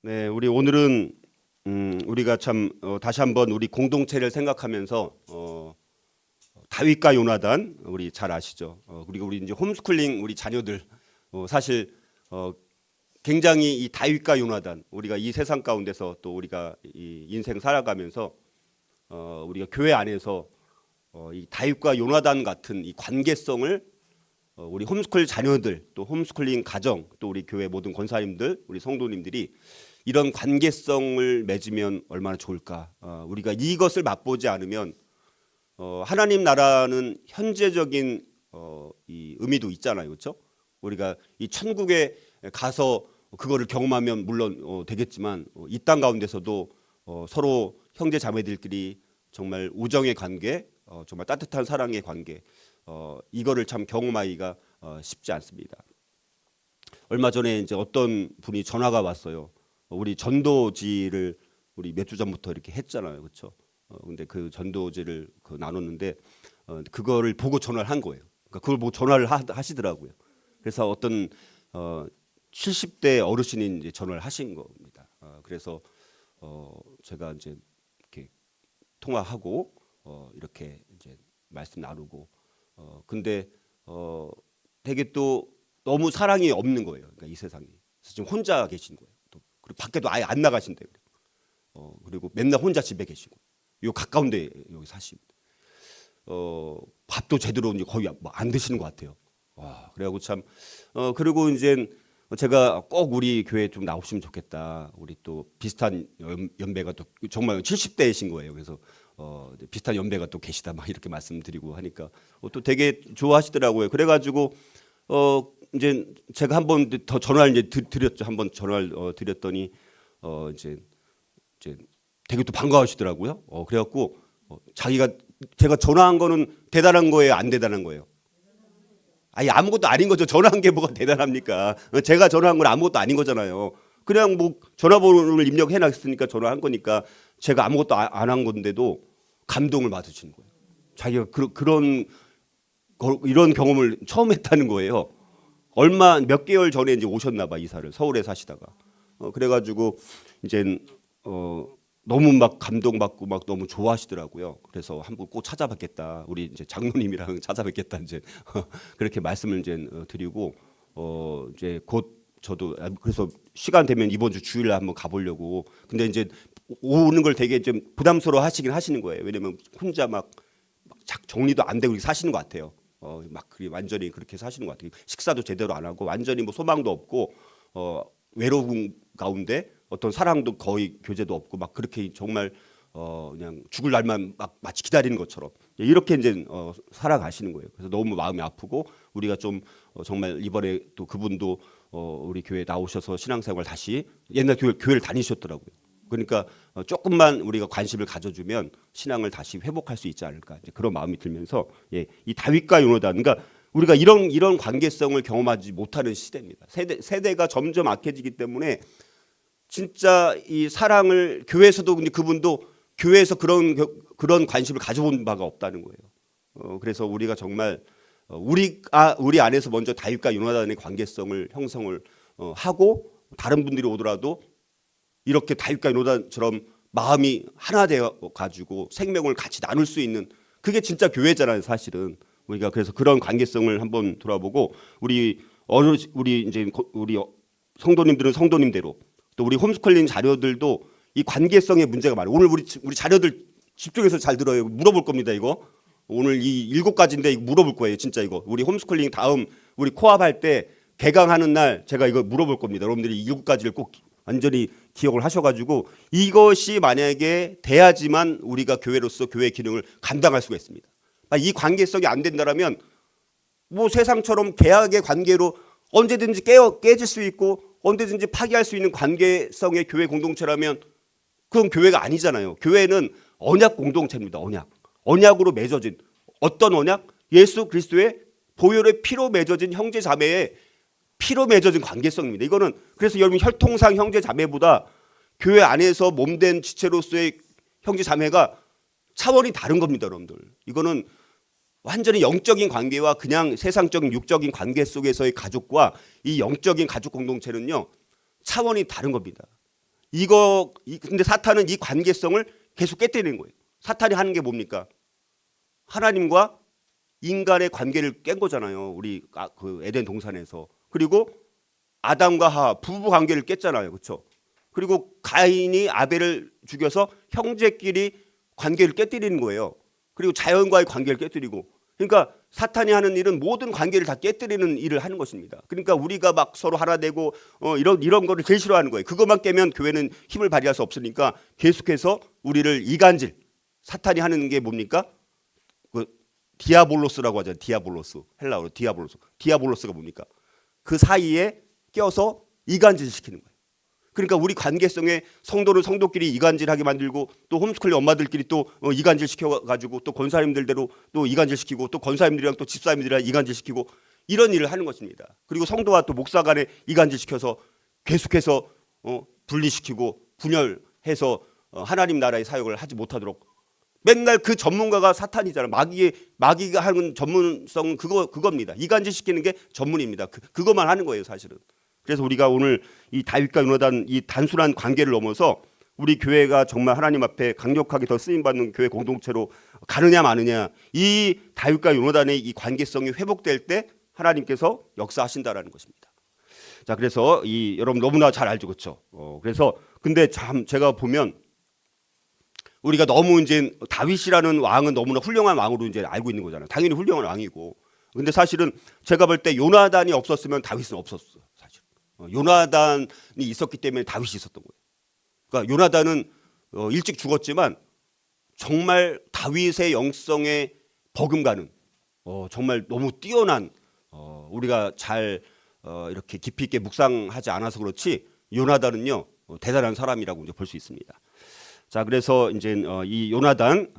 네, 우리 오늘은 우리가 참 다시 한번 우리 공동체를 생각하면서 다윗과 요나단 우리 잘 아시죠? 그리고 우리 이제 홈스쿨링 우리 자녀들 사실 굉장히 이 다윗과 요나단 우리가 이 세상 가운데서 또 우리가 이 인생 살아가면서 우리가 교회 안에서 이 다윗과 요나단 같은 이 관계성을 우리 홈스쿨 자녀들 또 홈스쿨링 가정 또 우리 교회 모든 권사님들 우리 성도님들이 이런 관계성을 맺으면 얼마나 좋을까. 우리가 이것을 맛보지 않으면 하나님 나라는 현재적인 이 의미도 있잖아요, 그렇죠? 우리가 이 천국에 가서 그거를 경험하면 물론 되겠지만 이 땅 가운데서도 서로 형제 자매들끼리 정말 우정의 관계, 정말 따뜻한 사랑의 관계, 이거를 참 경험하기가 쉽지 않습니다. 얼마 전에 이제 어떤 분이 전화가 왔어요. 우리 전도지를 우리 몇 주 전부터 이렇게 했잖아요, 그렇죠? 근데 그 전도지를 나눴는데 그거를 보고 전화를 한 거예요. 그러니까 그걸 보고 전화를 하시더라고요. 그래서 어떤 70대 어르신이 이제 전화를 하신 겁니다. 그래서 제가 이제 이렇게 통화하고 이렇게 이제 말씀 나누고 근데 되게 또 너무 사랑이 없는 거예요. 그러니까 이 세상에. 그래서 지금 혼자 계신 거예요. 또 그리고 밖에도 아예 안 나가신대요. 그리고 맨날 혼자 집에 계시고 요 가까운데 여기 사십니다. 밥도 제대로 이제 거의 안 드시는 것 같아요. 와, 그래가지고 참 그리고 이제 제가 꼭 우리 교회 좀 나오시면 좋겠다. 우리 또 비슷한 연배가 또 정말 70대이신 거예요. 그래서 비슷한 연배가 또 계시다 막 이렇게 말씀드리고 하니까 또 되게 좋아하시더라고요. 그래가지고 이제 제가 한 번 더 전화를 이제 드렸죠. 한 번 전화를 드렸더니 이제 되게 또 반가워하시더라고요. 그래갖고 자기가 제가 전화한 거는 대단한 거예요, 안 대단한 거예요? 아니 아무것도 아닌 거죠. 전화한 게 뭐가 대단합니까? 제가 전화한 건 아무것도 아닌 거잖아요. 그냥 뭐 전화번호를 입력해 놨으니까 전화한 거니까 제가 아무것도 안 한 건데도 감동을 받으시는 거예요. 자기가 이런 경험을 처음 했다는 거예요. 몇 개월 전에 이제 오셨나 봐, 이사를 서울에 사시다가. 그래가지고 이제 너무 막 감동받고 막 너무 좋아하시더라고요. 그래서 한번 꼭 찾아뵙겠다. 우리 이제 장로님이랑 찾아뵙겠다 이제 그렇게 말씀을 이제 드리고 이제 곧 저도 그래서 시간 되면 이번 주 주일날 한번 가보려고. 근데 이제 오는 걸 되게 좀 부담스러워 하시는 거예요. 왜냐면 혼자 막 정리도 안 되고 사시는 것 같아요. 막 완전히 그렇게 사시는 것 같아요. 식사도 제대로 안 하고 완전히 뭐 소망도 없고 외로운 가운데 어떤 사랑도 거의 교제도 없고 막 그렇게 정말 그냥 죽을 날만 막 마치 기다리는 것처럼 이렇게 이제 살아가시는 거예요. 그래서 너무 마음이 아프고 우리가 좀 정말 이번에 또 그분도 우리 교회 나오셔서 신앙생활 다시 옛날 교회를 다니셨더라고요. 그러니까 조금만 우리가 관심을 가져주면 신앙을 다시 회복할 수 있지 않을까 이제 그런 마음이 들면서 이 다윗과 요나단 그러니까 우리가 이런 관계성을 경험하지 못하는 시대입니다. 세대가 점점 악해지기 때문에 진짜 이 사랑을 교회에서도 근데 그분도 교회에서 그런 관심을 가져본 바가 없다는 거예요. 그래서 우리가 정말 우리 안에서 먼저 다윗과 요나단의 관계성을 형성을 하고 다른 분들이 오더라도 이렇게 다윗과 요나단처럼 마음이 하나 되어 가지고 생명을 같이 나눌 수 있는 그게 진짜 교회잖아요, 사실은. 우리가 그래서 그런 관계성을 한번 돌아보고 우리 이제 우리 성도님들은 성도님대로 또 우리 홈스쿨링 자녀들도 이 관계성의 문제가 많아요. 오늘 우리 자녀들 집중해서 잘 들어요. 물어볼 겁니다, 이거. 오늘 이 7가지인데 이거 물어볼 거예요, 진짜 이거. 우리 홈스쿨링 다음 우리 코앞 할 때 개강하는 날 제가 이거 물어볼 겁니다. 여러분들이 이 7가지를 꼭 완전히 기억을 하셔가지고 이것이 만약에 돼야지만 우리가 교회로서 교회 기능을 감당할 수가 있습니다. 이 관계성이 안 된다라면 뭐 세상처럼 계약의 관계로 언제든지 깨질 수 있고 언제든지 파기할 수 있는 관계성의 교회 공동체라면 그건 교회가 아니잖아요. 교회는 언약 공동체입니다. 언약으로 맺어진 어떤 언약? 예수 그리스도의 보혈의 피로 맺어진 형제 자매의 피로 맺어진 관계성입니다. 이거는 그래서 여러분 혈통상 형제 자매보다 교회 안에서 몸된 지체로서의 형제 자매가 차원이 다른 겁니다, 여러분들. 이거는 완전히 영적인 관계와 그냥 세상적인 육적인 관계 속에서의 가족과 이 영적인 가족 공동체는요 차원이 다른 겁니다. 근데 사탄은 이 관계성을 계속 깨뜨리는 거예요. 사탄이 하는 게 뭡니까? 하나님과 인간의 관계를 깬 거잖아요. 우리 그 에덴 동산에서. 그리고 아담과 하와 부부 관계를 깼잖아요. 그렇죠? 그리고 가인이 아벨을 죽여서 형제끼리 관계를 깨뜨리는 거예요. 그리고 자연과의 관계를 깨뜨리고. 그러니까 사탄이 하는 일은 모든 관계를 다 깨뜨리는 일을 하는 것입니다. 그러니까 우리가 막 서로 하나 되고 이런 거를 제일 싫어하는 거예요. 그것만 깨면 교회는 힘을 발휘할 수 없으니까 계속해서 우리를 이간질. 사탄이 하는 게 뭡니까? 그 디아볼로스라고 하잖아요. 디아볼로스. 헬라어로 디아볼로스. 디아볼로스가 뭡니까? 그 사이에 껴서 이간질 시키는 거예요. 그러니까 우리 관계성에 성도는 성도끼리 이간질하게 만들고 또 홈스쿨 엄마들끼리 또 이간질 시켜가지고 또 권사님들대로 또 이간질 시키고 또 권사님들이랑 또 집사님들이랑 이간질 시키고 이런 일을 하는 것입니다. 그리고 성도와 또 목사 간에 이간질 시켜서 계속해서 분리시키고 분열해서 하나님 나라의 사역을 하지 못하도록 맨날 그 전문가가 사탄이잖아요. 마귀가 하는 전문성은 그겁니다. 이간질 시키는 게 전문입니다. 그것만 하는 거예요, 사실은. 그래서 우리가 오늘 이 다윗과 요나단 이 단순한 관계를 넘어서 우리 교회가 정말 하나님 앞에 강력하게 더 쓰임받는 교회 공동체로 가느냐 마느냐, 이 다윗과 요나단의 이 관계성이 회복될 때 하나님께서 역사하신다라는 것입니다. 자, 그래서 여러분 너무나 잘 알죠, 그렇죠? 그래서 근데 참 제가 보면 우리가 너무 이제 다윗이라는 왕은 너무나 훌륭한 왕으로 이제 알고 있는 거잖아요. 당연히 훌륭한 왕이고. 근데 사실은 제가 볼 때 요나단이 없었으면 다윗은 없었어요. 사실. 요나단이 있었기 때문에 다윗이 있었던 거예요. 그러니까 요나단은 일찍 죽었지만 정말 다윗의 영성에 버금가는 정말 너무 뛰어난 우리가 잘 이렇게 깊이 있게 묵상하지 않아서 그렇지 요나단은요 대단한 사람이라고 이제 볼 수 있습니다. 자, 그래서 이제 이 요나단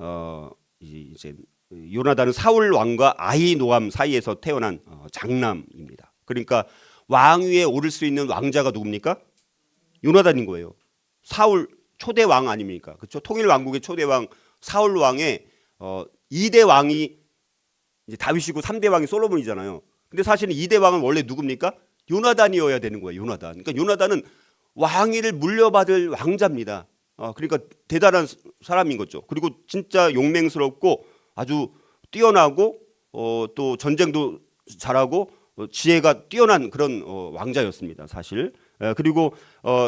이제 요나단은 사울 왕과 아히노암 사이에서 태어난 장남입니다. 그러니까 왕위에 오를 수 있는 왕자가 누굽니까? 요나단인 거예요. 사울 초대 왕 아닙니까? 그렇죠? 통일 왕국의 초대 왕 사울 왕의 2대 왕이 이제 다윗이고 3대 왕이 솔로몬이잖아요. 근데 사실은 2대 왕은 원래 누굽니까? 요나단이어야 되는 거예요. 요나단. 그러니까 요나단은 왕위를 물려받을 왕자입니다. 그러니까 대단한 사람인 거죠. 그리고 진짜 용맹스럽고 아주 뛰어나고 또 전쟁도 잘하고 지혜가 뛰어난 그런 왕자였습니다. 사실. 그리고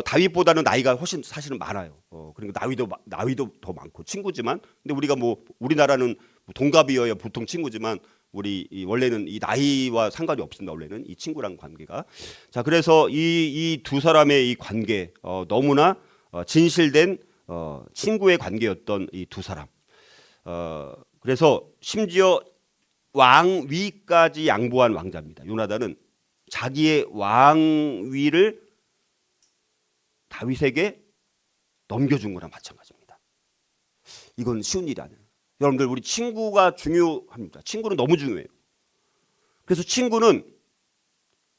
다윗보다는 나이가 훨씬 사실은 많아요. 그러니까 나이도 더 많고 친구지만, 근데 우리가 뭐 우리나라는 동갑이어야 보통 친구지만 우리 원래는 이 나이와 상관이 없습니다. 원래는 이 친구랑 관계가. 자, 그래서 이 두 사람의 이 관계 너무나 진실된 친구의 관계였던 이 두 사람. 그래서 심지어 왕위까지 양보한 왕자입니다. 요나단은 자기의 왕위를 다윗에게 넘겨준 거랑 마찬가지입니다. 이건 쉬운 일이 아니에요. 여러분들 우리 친구가 중요합니다. 친구는 너무 중요해요. 그래서 친구는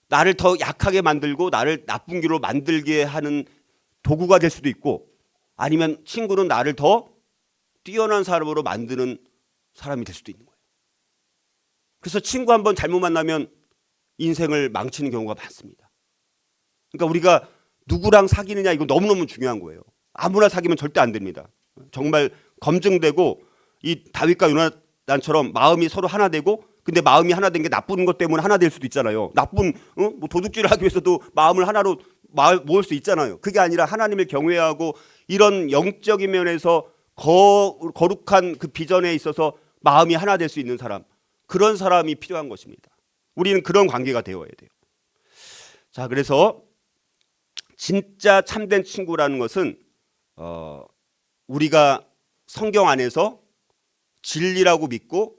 나를 더 약하게 만들고 나를 나쁜 길로 만들게 하는 도구가 될 수도 있고, 아니면 친구는 나를 더 뛰어난 사람으로 만드는 사람이 될 수도 있는 거예요. 그래서 친구 한번 잘못 만나면 인생을 망치는 경우가 많습니다. 그러니까 우리가 누구랑 사귀느냐 이거 너무너무 중요한 거예요. 아무나 사귀면 절대 안 됩니다. 정말 검증되고 이 다윗과 요나단처럼 마음이 서로 하나 되고, 근데 마음이 하나 된 게 나쁜 것 때문에 하나 될 수도 있잖아요. 나쁜 뭐 도둑질을 하기 위해서도 마음을 하나로 모을 수 있잖아요. 그게 아니라 하나님을 경외하고 이런 영적인 면에서 거룩한 그 비전에 있어서 마음이 하나 될 수 있는 사람, 그런 사람이 필요한 것입니다. 우리는 그런 관계가 되어야 돼요. 자, 그래서 진짜 참된 친구라는 것은 우리가 성경 안에서 진리라고 믿고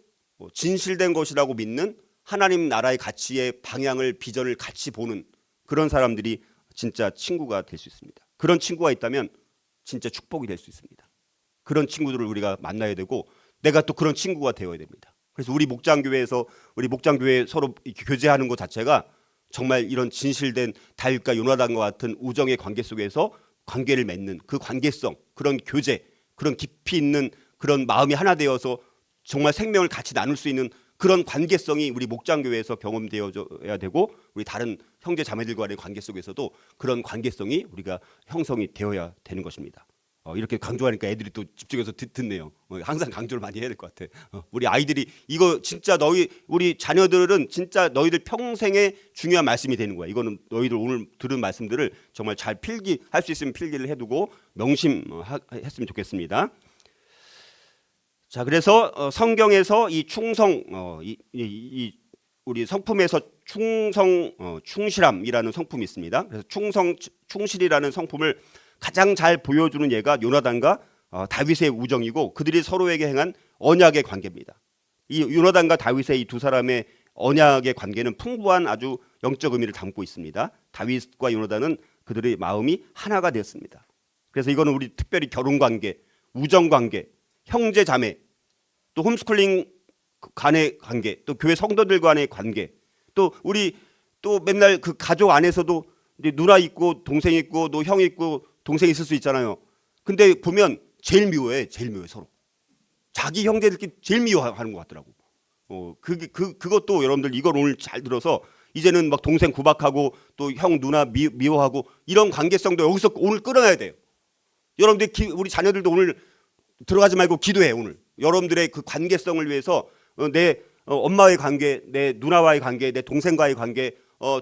진실된 것이라고 믿는 하나님 나라의 가치의 방향을 비전을 같이 보는 그런 사람들이 진짜 친구가 될 수 있습니다. 그런 친구가 있다면 진짜 축복이 될 수 있습니다. 그런 친구들을 우리가 만나야 되고 내가 또 그런 친구가 되어야 됩니다. 그래서 우리 목장교회 서로 교제하는 것 자체가 정말 이런 진실된 다윗과 요나단과 같은 우정의 관계 속에서 관계를 맺는 그 관계성, 그런 교제, 그런 깊이 있는 그런 마음이 하나 되어서 정말 생명을 같이 나눌 수 있는 그런 관계성이 우리 목장교회에서 경험되어야 되고 우리 다른 형제 자매들과의 관계 속에서도 그런 관계성이 우리가 형성이 되어야 되는 것입니다. 이렇게 강조하니까 애들이 또 집중해서 듣네요. 항상 강조를 많이 해야 될 것 같아. 우리 아이들이 이거 진짜 우리 자녀들은 진짜 너희들 평생의 중요한 말씀이 되는 거야. 이거는 너희들 오늘 들은 말씀들을 정말 잘 필기할 수 있으면 필기를 해두고 명심했으면 좋겠습니다. 자, 그래서 성경에서 이 충성, 우리 성품에서 충실함이라는 성품이 있습니다. 그래서 충실이라는 성품을 가장 잘 보여주는 예가 요나단과 다윗의 우정이고 그들이 서로에게 행한 언약의 관계입니다. 이 요나단과 다윗의 이 두 사람의 언약의 관계는 풍부한 아주 영적 의미를 담고 있습니다. 다윗과 요나단은 그들의 마음이 하나가 되었습니다. 그래서 이거는 우리 특별히 결혼 관계, 우정 관계, 형제 자매, 또 홈스쿨링 간의 관계, 또 교회 성도들 간의 관계, 또 우리 또 맨날 그 가족 안에서도 이제 누나 있고 동생 있고 또 형 있고 동생 있을 수 있잖아요. 근데 보면 제일 미워해 서로. 자기 형제들끼리 제일 미워하는 것 같더라고. 그것도 여러분들 이걸 오늘 잘 들어서 이제는 막 동생 구박하고 또 형 누나 미워하고 이런 관계성도 여기서 오늘 끊어야 돼요. 여러분들 우리 자녀들도 오늘 들어가지 말고 기도해. 오늘 여러분들의 그 관계성을 위해서 내 엄마와의 관계, 내 누나와의 관계, 내 동생과의 관계,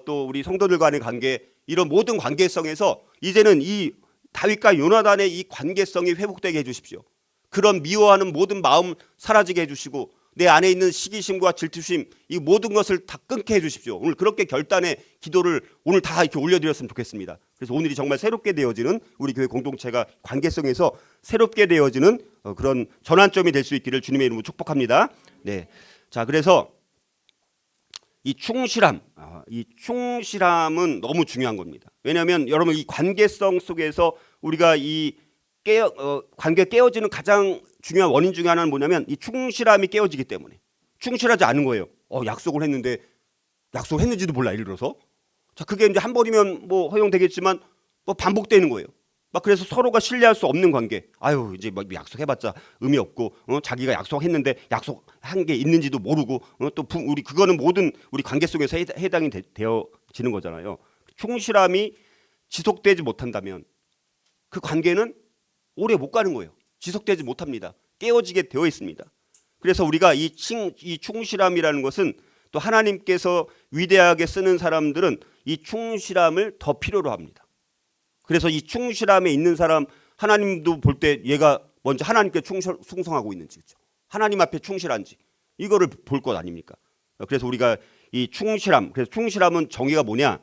또 우리 성도들과의 관계, 이런 모든 관계성에서 이제는 이 다윗과 요나단의 이 관계성이 회복되게 해주십시오. 그런 미워하는 모든 마음 사라지게 해주시고 내 안에 있는 시기심과 질투심 이 모든 것을 다 끊게 해주십시오. 오늘 그렇게 결단의 기도를 오늘 다 이렇게 올려드렸으면 좋겠습니다. 그래서 오늘이 정말 새롭게 되어지는 우리 교회 공동체가 관계성에서 새롭게 되어지는 그런 전환점이 될 수 있기를 주님의 이름으로 축복합니다. 네, 자 그래서 이 충실함은 너무 중요한 겁니다. 왜냐하면 여러분 이 관계성 속에서 우리가 이 관계 깨어지는 가장 중요한 원인 중에 하나는 뭐냐면 이 충실함이 깨어지기 때문에 충실하지 않은 거예요. 약속을 했는데 약속했는지도 몰라. 예를 들어서 자 그게 이제 한 번이면 뭐 허용되겠지만 뭐 반복되는 거예요. 막 그래서 서로가 신뢰할 수 없는 관계. 이제 막 약속해봤자 의미 없고 자기가 약속했는데 약속한 게 있는지도 모르고 또 우리 그거는 모든 우리 관계 속에서 해당이 되어지는 거잖아요. 충실함이 지속되지 못한다면 그 관계는 오래 못 가는 거예요. 지속되지 못합니다. 깨어지게 되어 있습니다. 그래서 우리가 이 충실함이라는 것은 또 하나님께서 위대하게 쓰는 사람들은 이 충실함을 더 필요로 합니다. 그래서 이 충실함에 있는 사람 하나님도 볼 때 얘가 먼저 하나님께 충성하고 있는지, 그렇죠? 하나님 앞에 충실한지 이거를 볼 것 아닙니까? 그래서 우리가 이 그래서 충실함은 정의가 뭐냐?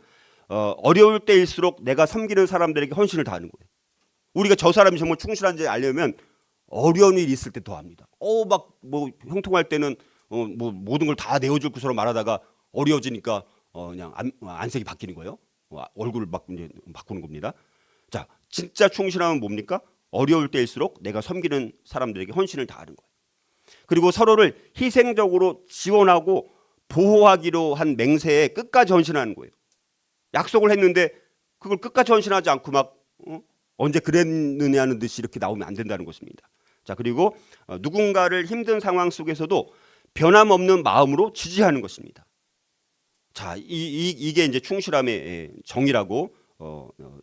어려울 때일수록 내가 섬기는 사람들에게 헌신을 다하는 거예요. 우리가 저 사람이 정말 충실한지 알려면 어려운 일이 있을 때 더 합니다. 막 뭐 형통할 때는 뭐 모든 걸 다 내어줄 것처럼 말하다가 어려워지니까 그냥 안색이 바뀌는 거예요. 얼굴을 막 이제 바꾸는 겁니다. 자, 진짜 충실함은 뭡니까? 어려울 때일수록 내가 섬기는 사람들에게 헌신을 다하는 거예요. 그리고 서로를 희생적으로 지원하고 보호하기로 한 맹세에 끝까지 헌신하는 거예요. 약속을 했는데 그걸 끝까지 헌신하지 않고 막 언제 그랬느냐는 듯이 이렇게 나오면 안 된다는 것입니다. 자, 그리고 누군가를 힘든 상황 속에서도 변함없는 마음으로 지지하는 것입니다. 자, 이게 이제 충실함의 정의라고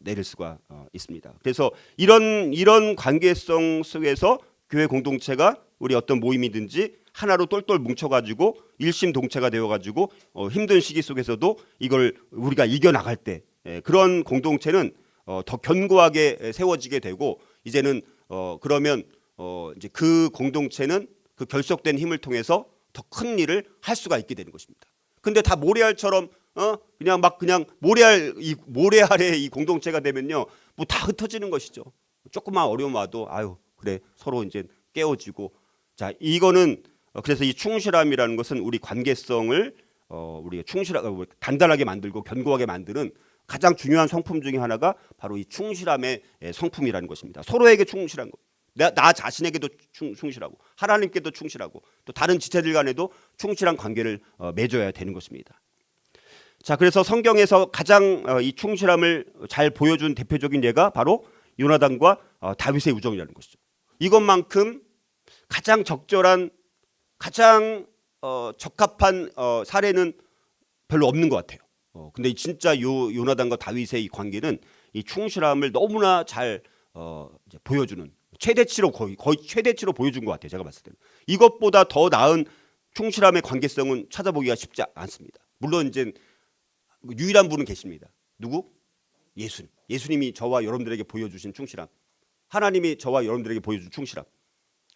내릴 수가 있습니다. 그래서 이런 관계성 속에서 교회 공동체가 우리 어떤 모임이든지 하나로 똘똘 뭉쳐가지고 일심동체가 되어가지고 힘든 시기 속에서도 이걸 우리가 이겨나갈 때 그런 공동체는 더 견고하게 세워지게 되고 이제는 그러면 이제 그 공동체는 그 결속된 힘을 통해서 더 큰 일을 할 수가 있게 되는 것입니다. 근데 다 모래알처럼 그냥 모래알의 이 공동체가 되면요 뭐 다 흩어지는 것이죠. 조금만 어려움 와도 그래 서로 이제 깨어지고 자 이거는 그래서 이 충실함이라는 것은 우리 관계성을 우리가 단단하게 만들고 견고하게 만드는 가장 중요한 성품 중에 하나가 바로 이 충실함의 성품이라는 것입니다. 서로에게 충실한 것. 나 자신에게도 충실하고 하나님께도 충실하고 또 다른 지체들 간에도 충실한 관계를 맺어야 되는 것입니다. 자, 그래서 성경에서 가장 이 충실함을 잘 보여준 대표적인 예가 바로 요나단과 다윗의 우정이라는 것이죠. 이것만큼 가장 적절한 가장 적합한 사례는 별로 없는 것 같아요. 근데 진짜 요나단과 다윗의 이 관계는 이 충실함을 너무나 잘 이제 보여주는 최대치로 거의 최대치로 보여준 것 같아요. 제가 봤을 때는 이것보다 더 나은 충실함의 관계성은 찾아보기가 쉽지 않습니다. 물론 이제 유일한 분은 계십니다. 누구? 예수님. 예수님이 저와 여러분들에게 보여주신 충실함, 하나님이 저와 여러분들에게 보여준 충실함,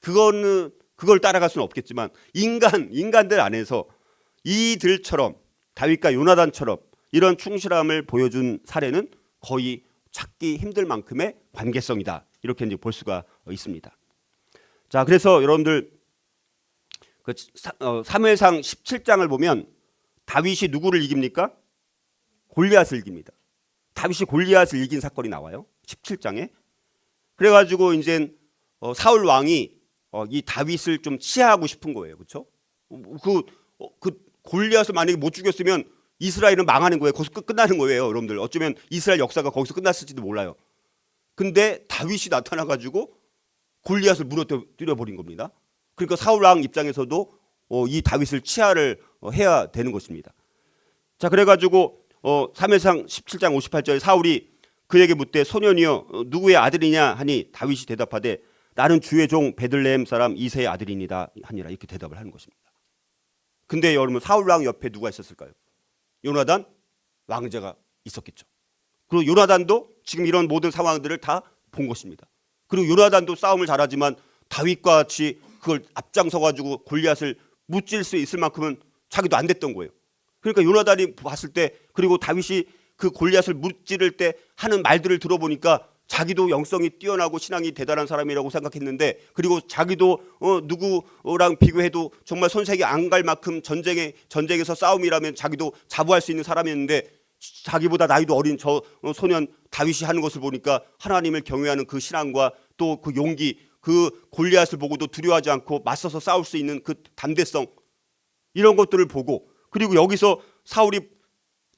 그걸 따라갈 수는 없겠지만 인간들 안에서 이들처럼 다윗과 요나단처럼 이런 충실함을 보여준 사례는 거의 찾기 힘들 만큼의 관계성이다. 이렇게 이제 볼 수가 있습니다. 자, 그래서 여러분들 사무엘상 17장을 보면 다윗이 누구를 이깁니까? 골리앗을 이깁니다. 다윗이 골리앗을 이긴 사건이 나와요. 17장에. 그래가지고 이제 사울 왕이 이 다윗을 좀 치하하고 싶은 거예요. 그렇죠? 그 골리앗을 만약에 못 죽였으면 이스라엘은 망하는 거예요. 거기서 끝나는 거예요. 여러분들 어쩌면 이스라엘 역사가 거기서 끝났을지도 몰라요. 근데 다윗이 나타나가지고 골리앗을 무너뜨려 버린 겁니다. 그러니까 사울 왕 입장에서도 이 다윗을 치하를 해야 되는 것입니다. 자, 그래가지고 사무엘상 17장 58절에 사울이 그에게 묻되 소년이여 누구의 아들이냐 하니 다윗이 대답하되 나는 주의 종 베들레헴 사람 이새의 아들이니라 하니라 이렇게 대답을 하는 것입니다. 근데 여러분 사울 왕 옆에 누가 있었을까요? 요나단 왕자가 있었겠죠. 그리고 요나단도 지금 이런 모든 상황들을 다 본 것입니다. 그리고 요나단도 싸움을 잘하지만 다윗과 같이 그걸 앞장서 가지고 골리앗을 무찔 수 있을 만큼은 자기도 안 됐던 거예요. 그러니까 요나단이 봤을 때 그리고 다윗이 그 골리앗을 무찌를 때 하는 말들을 들어보니까 자기도 영성이 뛰어나고 신앙이 대단한 사람이라고 생각했는데 그리고 자기도 누구랑 비교해도 정말 손색이 안 갈 만큼 전쟁에서 싸움이라면 자기도 자부할 수 있는 사람이었는데 자기보다 나이도 어린 저 소년 다윗이 하는 것을 보니까 하나님을 경외하는 그 신앙과 또 그 용기, 그 골리앗을 보고도 두려워하지 않고 맞서서 싸울 수 있는 그 담대성 이런 것들을 보고 그리고 여기서 사울이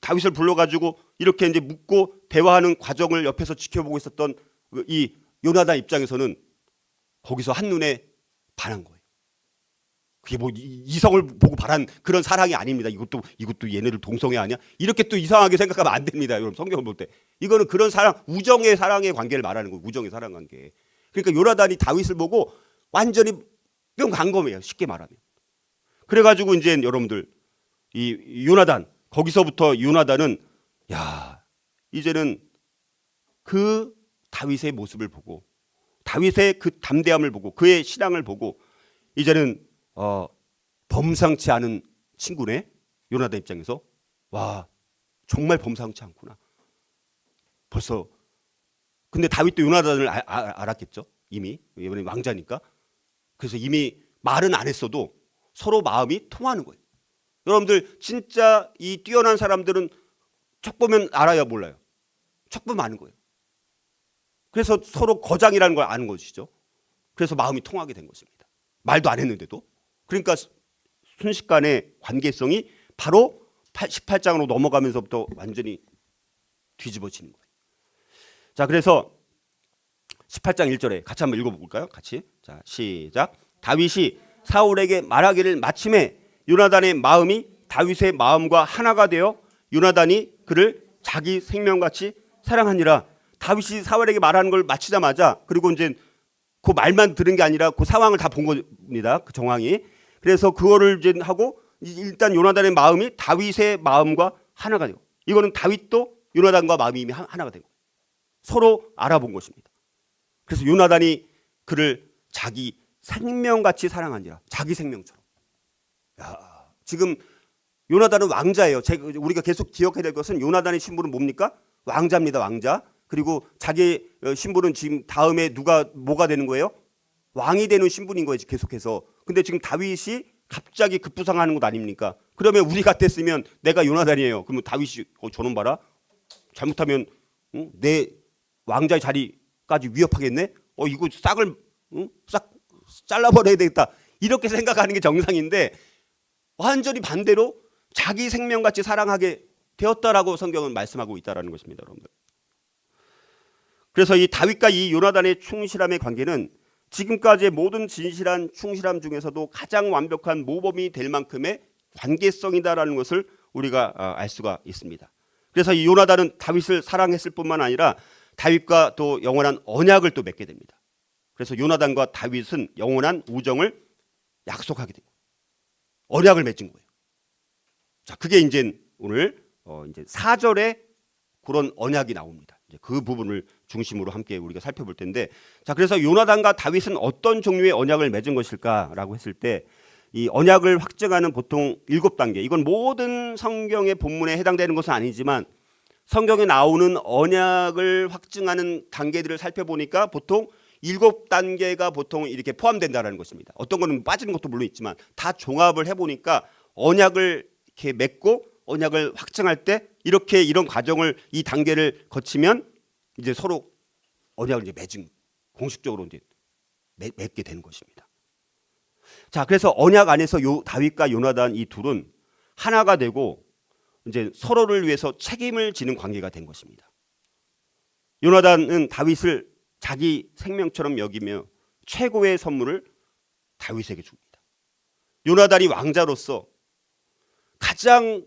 다윗을 불러가지고 이렇게 이제 묻고 대화하는 과정을 옆에서 지켜보고 있었던 이 요나단 입장에서는 거기서 한눈에 반한 거예요. 그게 뭐 이성을 보고 바란 그런 사랑이 아닙니다. 이것도 얘네들 동성애 아니야? 이렇게 또 이상하게 생각하면 안 됩니다. 여러분 성경을 볼 때 이거는 그런 사랑, 우정의 사랑의 관계를 말하는 거예요. 우정의 사랑 관계. 그러니까 요나단이 다윗을 보고 완전히 뿅 간 거예요. 쉽게 말하면. 그래가지고 이제 여러분들 이 요나단 거기서부터 요나단은 이제는 그 다윗의 모습을 보고 다윗의 그 담대함을 보고 그의 신앙을 보고 이제는 범상치 않은 친구네. 요나단 입장에서 와 정말 범상치 않구나. 벌써 근데 다윗도 요나단을 알았겠죠. 이미 이번에 왕자니까. 그래서 이미 말은 안 했어도 서로 마음이 통하는 거예요. 여러분들 진짜 이 뛰어난 사람들은 척 보면 알아야 몰라요. 척 보면 아는 거예요. 그래서 서로 거장이라는 걸 아는 것이죠. 그래서 마음이 통하게 된 것입니다. 말도 안 했는데도. 그러니까 순식간에 관계성이 바로 18장으로 넘어가면서부터 완전히 뒤집어지는 거예요. 자, 그래서 18장 1절에 같이 한번 읽어볼까요? 같이. 자, 시작. 다윗이 사울에게 말하기를 마침에 요나단의 마음이 다윗의 마음과 하나가 되어 요나단이 그를 자기 생명같이 사랑하니라. 다윗이 사울에게 말하는 걸 마치자마자 그리고 이제 그 말만 들은 게 아니라 그 상황을 다 본 겁니다. 그 정황이. 그래서 그거를 이제 하고 일단 요나단의 마음이 다윗의 마음과 하나가 되고 이거는 다윗도 요나단과 마음이 이미 하나가 된 거예요. 서로 알아본 것입니다. 그래서 요나단이 그를 자기 생명같이 사랑하니라. 자기 생명처럼. 지금 요나단은 왕자예요. 우리가 계속 기억해야 될 것은 요나단의 신분은 뭡니까? 왕자입니다. 왕자. 그리고 자기 신분은 지금 다음에 뭐가 되는 거예요? 왕이 되는 신분인 거예요. 계속해서. 근데 지금 다윗이 갑자기 급부상하는 것 아닙니까? 그러면 우리 같았으면 내가 요나단이에요. 그러면 다윗이 저놈 봐라. 잘못하면 내 왕자의 자리까지 위협하겠네. 이거 싹을 싹 잘라버려야 되겠다. 이렇게 생각하는 게 정상인데 완전히 반대로 자기 생명같이 사랑하게 되었다라고 성경은 말씀하고 있다라는 것입니다, 여러분들. 그래서 이 다윗과 이 요나단의 충실함의 관계는 지금까지의 모든 진실한 충실함 중에서도 가장 완벽한 모범이 될 만큼의 관계성이다라는 것을 우리가 알 수가 있습니다. 그래서 이 요나단은 다윗을 사랑했을 뿐만 아니라 다윗과 또 영원한 언약을 또 맺게 됩니다. 그래서 요나단과 다윗은 영원한 우정을 약속하게 됩니다. 언약을 맺은 거예요. 자, 그게 이제 오늘 이제 4절에 그런 언약이 나옵니다. 이제 그 부분을 중심으로 함께 우리가 살펴볼 텐데, 자, 그래서 요나단과 다윗은 어떤 종류의 언약을 맺은 것일까라고 했을 때, 이 언약을 확증하는 보통 7단계, 이건 모든 성경의 본문에 해당되는 것은 아니지만 성경에 나오는 언약을 확증하는 단계들을 살펴보니까 보통 7단계가 보통 이렇게 포함된다는 것입니다. 어떤 거는 빠지는 것도 물론 있지만 다 종합을 해보니까 언약을 이렇게 맺고 언약을 확증할 때 이렇게 이런 과정을 이 단계를 거치면 이제 서로 언약을 이제 맺은 공식적으로 이제 맺게 되는 것입니다. 자, 그래서 언약 안에서 다윗과 요나단 이 둘은 하나가 되고 이제 서로를 위해서 책임을 지는 관계가 된 것입니다. 요나단은 다윗을 자기 생명처럼 여기며 최고의 선물을 다윗에게 줍니다. 요나단이 왕자로서 가장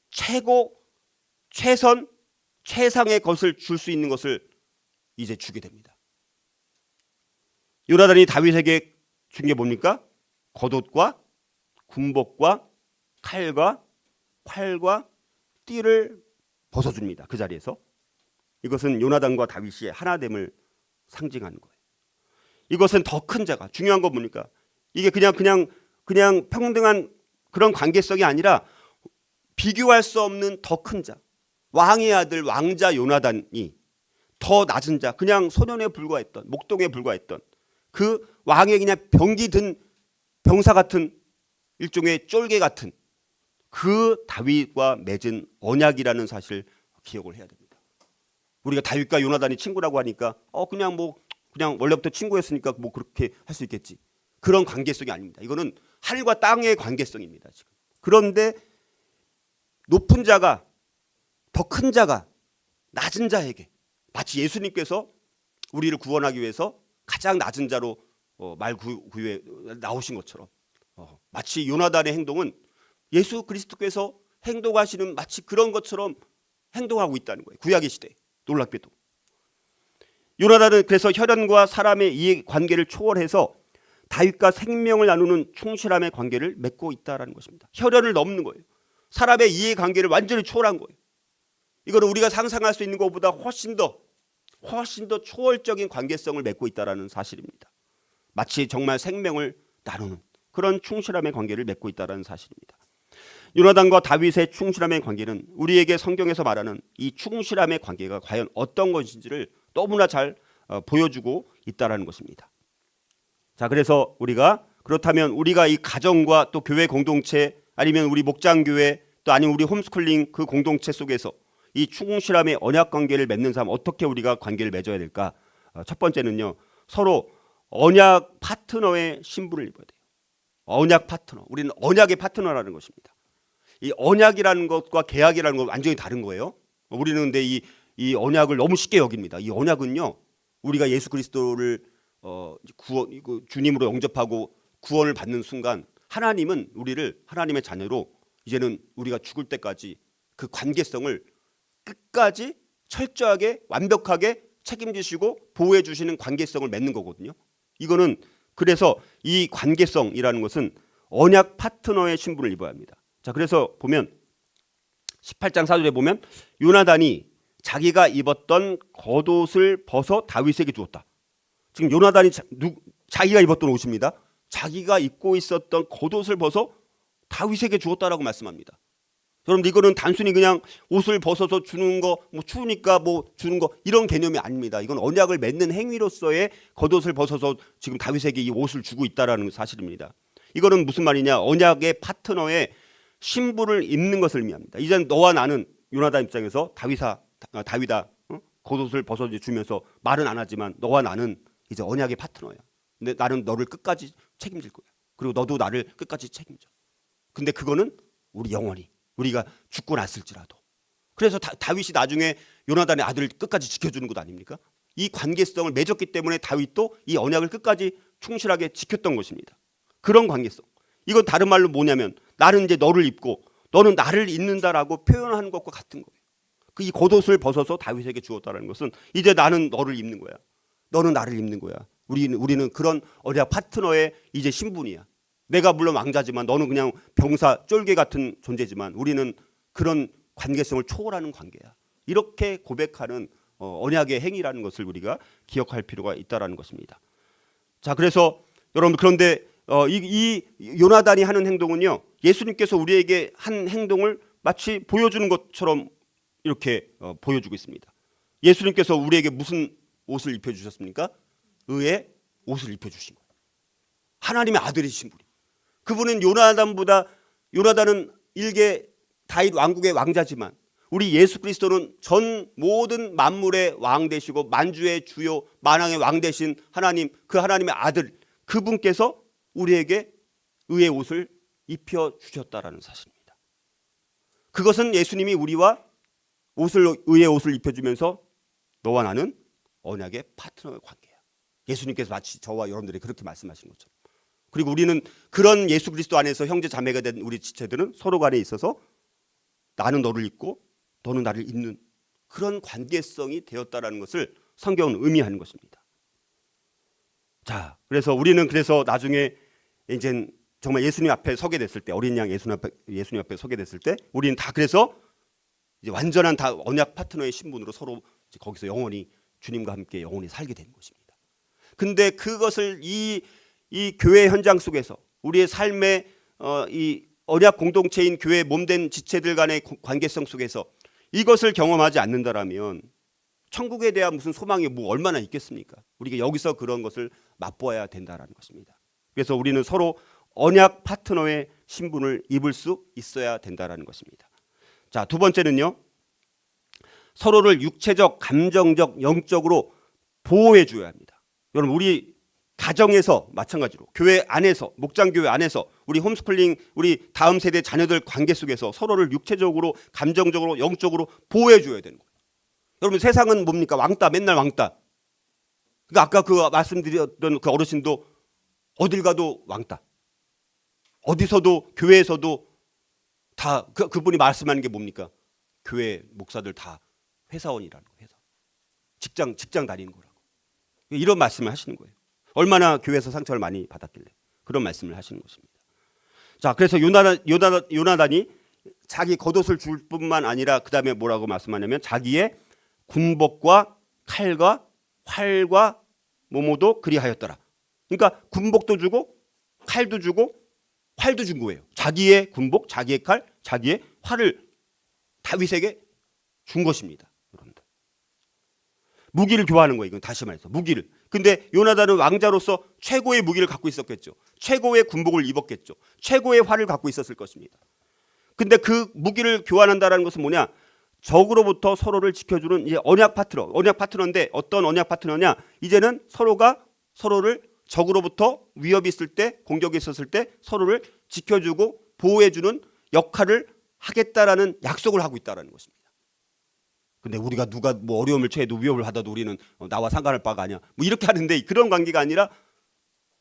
최고, 최선, 최상의 것을 줄 수 있는 것을 이제 주게 됩니다. 요나단이 다윗에게 준 게 뭡니까? 겉옷과 군복과 칼과 활과 띠를 벗어줍니다. 그 자리에서. 이것은 요나단과 다윗의 하나됨을 상징하는 거예요. 이것은 더 큰 자가, 중요한 건 뭡니까? 이게 그냥 평등한 그런 관계성이 아니라 비교할 수 없는 더 큰 자, 왕의 아들 왕자 요나단이 더 낮은 자, 그냥 소년에 불과했던, 목동에 불과했던 그 왕의 그냥 병기 든 병사 같은 일종의 쫄개 같은 그 다윗과 맺은 언약이라는 사실 기억을 해야 됩니다. 우리가 다윗과 요나단이 친구라고 하니까 그냥 원래부터 친구였으니까 뭐 그렇게 할 수 있겠지. 그런 관계성이 아닙니다. 이거는 하늘과 땅의 관계성입니다. 지금. 그런데 높은 자가, 더 큰 자가 낮은 자에게, 마치 예수님께서 우리를 구원하기 위해서 가장 낮은 자로 말구유에 나오신 것처럼 마치 요나단의 행동은 예수 그리스도께서 행동하시는 마치 그런 것처럼 행동하고 있다는 거예요. 구약의 시대 놀랍게도. 요나단은 그래서 혈연과 사람의 이해 관계를 초월해서 다윗과 생명을 나누는 충실함의 관계를 맺고 있다는 것입니다. 혈연을 넘는 거예요. 사람의 이해 관계를 완전히 초월한 거예요. 이거는 우리가 상상할 수 있는 것보다 훨씬 더 초월적인 관계성을 맺고 있다는 사실입니다. 마치 정말 생명을 나누는 그런 충실함의 관계를 맺고 있다는 사실입니다. 요나단과 다윗의 충실함의 관계는 우리에게 성경에서 말하는 이 충실함의 관계가 과연 어떤 것인지를 너무나 잘 보여주고 있다는 것입니다. 자, 그래서 그렇다면 우리가 이 가정과 또 교회 공동체 아니면 우리 목장교회 또 아니면 우리 홈스쿨링 그 공동체 속에서 이 충실함의 언약 관계를 맺는 사람 어떻게 우리가 관계를 맺어야 될까? 첫 번째는요, 서로 언약 파트너의 신분을 입어야 돼요. 언약 파트너. 우리는 언약의 파트너라는 것입니다. 이 언약이라는 것과 계약이라는 건 완전히 다른 거예요. 우리는 근데 이 언약을 너무 쉽게 여깁니다. 이 언약은요, 우리가 예수 그리스도를 주님으로 영접하고 구원을 받는 순간 하나님은 우리를 하나님의 자녀로 이제는 우리가 죽을 때까지 그 관계성을 끝까지 철저하게 완벽하게 책임지시고 보호해 주시는 관계성을 맺는 거거든요. 이거는 그래서 이 관계성이라는 것은 언약 파트너의 신분을 입어야 합니다. 자, 그래서 보면 18장 4절에 보면 요나단이 자기가 입었던 겉옷을 벗어 다윗에게 주었다. 지금 요나단이 자기가 입었던 옷입니다. 자기가 입고 있었던 겉옷을 벗어 다윗에게 주었다라고 말씀합니다. 여러분, 이거는 단순히 그냥 옷을 벗어서 주는 거, 뭐 추우니까 뭐 주는 거 이런 개념이 아닙니다. 이건 언약을 맺는 행위로서의 겉옷을 벗어서 지금 다윗에게 이 옷을 주고 있다라는 사실입니다. 이거는 무슨 말이냐? 언약의 파트너의 신분을 입는 것을 의미합니다. 이제 너와 나는 요나단 입장에서 다윗아, 겉옷을 벗어 주면서 말은 안 하지만 너와 나는 이제 언약의 파트너야. 근데 나는 너를 끝까지 책임질 거야. 그리고 너도 나를 끝까지 책임져. 근데 그거는 우리 영원히 우리가 죽고 났을지라도. 그래서 다윗이 나중에 요나단의 아들을 끝까지 지켜주는 것 아닙니까? 이 관계성을 맺었기 때문에 다윗도 이 언약을 끝까지 충실하게 지켰던 것입니다. 그런 관계성. 이건 다른 말로 뭐냐면 나는 이제 너를 입고 너는 나를 입는다라고 표현하는 것과 같은 거예요. 그 이 겉옷을 벗어서 다윗에게 주었다는 것은 이제 나는 너를 입는 거야. 너는 나를 입는 거야. 우리는 그런 언약 파트너의 이제 신분이야. 내가 물론 왕자지만 너는 그냥 병사 쫄개 같은 존재지만 우리는 그런 관계성을 초월하는 관계야. 이렇게 고백하는 언약의 행위라는 것을 우리가 기억할 필요가 있다라는 것입니다. 자, 그래서 여러분 그런데 이 요나단이 하는 행동은요, 예수님께서 우리에게 한 행동을 마치 보여주는 것처럼 이렇게 보여주고 있습니다. 예수님께서 우리에게 무슨 옷을 입혀주셨습니까? 의의 옷을 입혀주신 거예요. 하나님의 아들이신 분이. 그분은 요나단은 일개 다윗 왕국의 왕자지만 우리 예수 그리스도는 전 모든 만물의 왕 되시고 만주의 주요 만왕의 왕 되신 하나님, 그 하나님의 아들, 그분께서 우리에게 의의 옷을 입혀주셨다라는 사실입니다. 그것은 예수님이 우리와 의의 옷을 입혀주면서 너와 나는 언약의 파트너의 관계야. 예수님께서 마치 저와 여러분들이 그렇게 말씀하신 것처럼. 그리고 우리는 그런 예수 그리스도 안에서 형제 자매가 된 우리 지체들은 서로 간에 있어서 나는 너를 입고 너는 나를 입는 그런 관계성이 되었다라는 것을 성경은 의미하는 것입니다. 자, 그래서 우리는 나중에 이제 정말 예수님 앞에 서게 됐을 때, 어린 양 예수님 앞에 서게 됐을 때 우리는 다 그래서 이제 완전한 다 언약 파트너의 신분으로 서로 거기서 영원히 주님과 함께 영원히 살게 되는 것입니다. 근데 그것을 이 교회 현장 속에서 우리의 삶의 이 언약 공동체인 교회 몸된 지체들 간의 관계성 속에서 이것을 경험하지 않는다라면 천국에 대한 무슨 소망이 뭐 얼마나 있겠습니까? 우리가 여기서 그런 것을 맛보아야 된다라는 것입니다. 그래서 우리는 서로 언약 파트너의 신분을 입을 수 있어야 된다라는 것입니다. 자, 두 번째는요, 서로를 육체적, 감정적, 영적으로 보호해 줘야 합니다. 여러분, 우리 가정에서 마찬가지로 교회 안에서, 목장교회 안에서 우리 홈스쿨링, 우리 다음 세대 자녀들 관계 속에서 서로를 육체적으로, 감정적으로, 영적으로 보호해 줘야 되는 거예요. 여러분, 세상은 뭡니까? 왕따, 맨날 왕따. 그러니까 아까 그 말씀드렸던 그 어르신도 어딜 가도 왕따. 어디서도, 교회에서도 다 그분이 말씀하는 게 뭡니까? 교회 목사들 다 회사원이라는 거예요. 회사. 직장 다니는 거라고. 이런 말씀을 하시는 거예요. 얼마나 교회에서 상처를 많이 받았길래 그런 말씀을 하시는 것입니다. 자, 그래서 요나단이 자기 겉옷을 줄 뿐만 아니라 그 다음에 뭐라고 말씀하냐면 자기의 군복과 칼과 활과 뭐뭐도 그리하였더라. 그러니까 군복도 주고 칼도 주고 활도 준 거예요. 자기의 군복, 자기의 칼, 자기의 활을 다윗에게 준 것입니다. 여러분들. 무기를 교환하는 거예요. 이건 다시 말해서 무기를. 근데 요나단은 왕자로서 최고의 무기를 갖고 있었겠죠. 최고의 군복을 입었겠죠. 최고의 활을 갖고 있었을 것입니다. 근데 그 무기를 교환한다는 것은 뭐냐? 적으로부터 서로를 지켜주는 이제 언약 파트너인데 어떤 언약 파트너냐? 이제는 서로가 서로를 적으로부터 위협이 있을 때, 공격이 있었을 때 서로를 지켜주고 보호해주는 역할을 하겠다라는 약속을 하고 있다는 것입니다. 근데 우리가 누가 뭐 어려움을 처해도 위협을 받아도 우리는 나와 상관할 바가 아니야. 뭐 이렇게 하는데 그런 관계가 아니라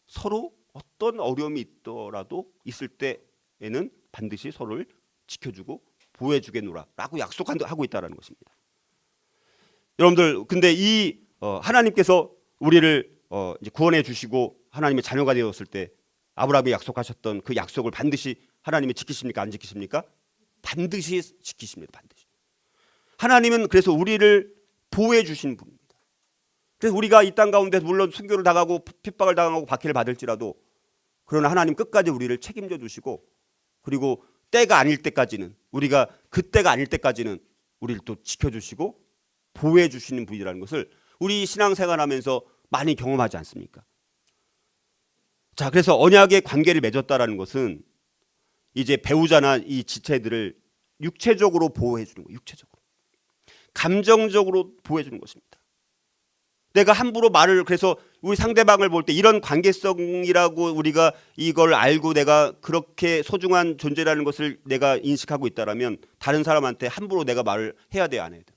서로 어떤 어려움이 있더라도 있을 때에는 반드시 서로를 지켜주고 보호해주겠노라라고 약속하고 있다는 것입니다. 여러분들, 근데 이 하나님께서 우리를 이제 구원해 주시고 하나님의 자녀가 되었을 때 아브라함이 약속하셨던 그 약속을 반드시 하나님이 지키십니까? 안 지키십니까? 반드시 지키십니다. 반드시. 하나님은 그래서 우리를 보호해 주신 분입니다. 그래서 우리가 이 땅 가운데 물론 순교를 당하고 핍박을 당하고 박해를 받을지라도 그러나 하나님 끝까지 우리를 책임져 주시고 그리고 때가 아닐 때까지는 우리가 그때가 아닐 때까지는 우리를 또 지켜주시고 보호해 주시는 분이라는 것을 우리 신앙생활하면서 많이 경험하지 않습니까? 자, 그래서 언약의 관계를 맺었다라는 것은 이제 배우자나 이 지체들을 육체적으로 보호해 주는 거예요. 육체적으로. 감정적으로 보호해 주는 것입니다. 내가 함부로 그래서 우리 상대방을 볼 때 이런 관계성이라고 우리가 이걸 알고 내가 그렇게 소중한 존재라는 것을 내가 인식하고 있다라면 다른 사람한테 함부로 내가 말을 해야 돼요, 안 해야 돼요?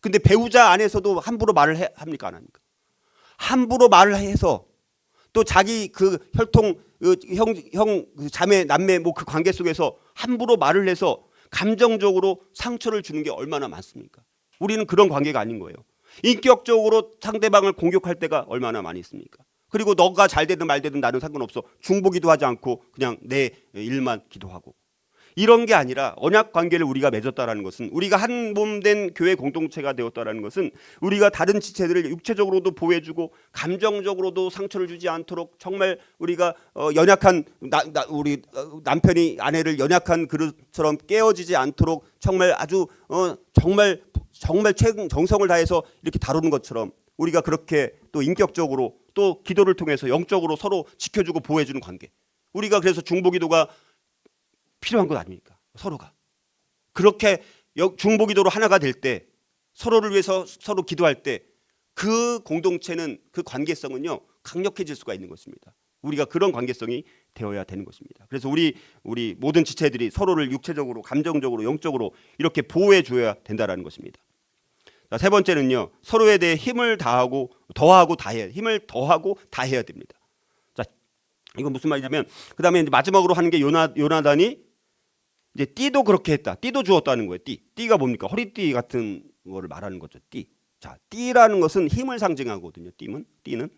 근데 배우자 안에서도 함부로 말을 합니까, 안 합니까? 함부로 말을 해서 또 자기 그 혈통 형 자매 남매 뭐 그 관계 속에서 함부로 말을 해서 감정적으로 상처를 주는 게 얼마나 많습니까? 우리는 그런 관계가 아닌 거예요. 인격적으로 상대방을 공격할 때가 얼마나 많이 있습니까? 그리고 너가 잘 되든 말 되든 나는 상관없어. 중보기도 하지 않고 그냥 내 일만 기도하고. 이런 게 아니라 언약 관계를 우리가 맺었다라는 것은, 우리가 한 몸 된 교회 공동체가 되었다라는 것은, 우리가 다른 지체들을 육체적으로도 보호해주고 감정적으로도 상처를 주지 않도록, 정말 우리가 연약한 우리 남편이 아내를 연약한 그릇처럼 깨어지지 않도록 정말 아주 정말 정성을 다해서 이렇게 다루는 것처럼, 우리가 그렇게 또 인격적으로 또 기도를 통해서 영적으로 서로 지켜주고 보호해주는 관계. 우리가 그래서 중보기도가 필요한 것 아닙니까? 서로가 그렇게 중보기도로 하나가 될 때, 서로를 위해서 서로 기도할 때, 그 공동체는, 그 관계성은요 강력해질 수가 있는 것입니다. 우리가 그런 관계성이 되어야 되는 것입니다. 그래서 우리 모든 지체들이 서로를 육체적으로, 감정적으로, 영적으로 이렇게 보호해 줘야 된다라는 것입니다. 자, 세 번째는요, 서로에 대해 힘을 다하고 더하고 다해야, 힘을 더하고 다해야 됩니다. 자, 이건 무슨 말이냐면, 그 다음에 마지막으로 하는 게 요나단이 이제 띠도 그렇게 했다. 띠도 주었다는 거예요. 띠가 뭡니까? 허리띠 같은 거를 말하는 거죠. 띠. 자, 띠라는 것은 힘을 상징하거든요. 띠는.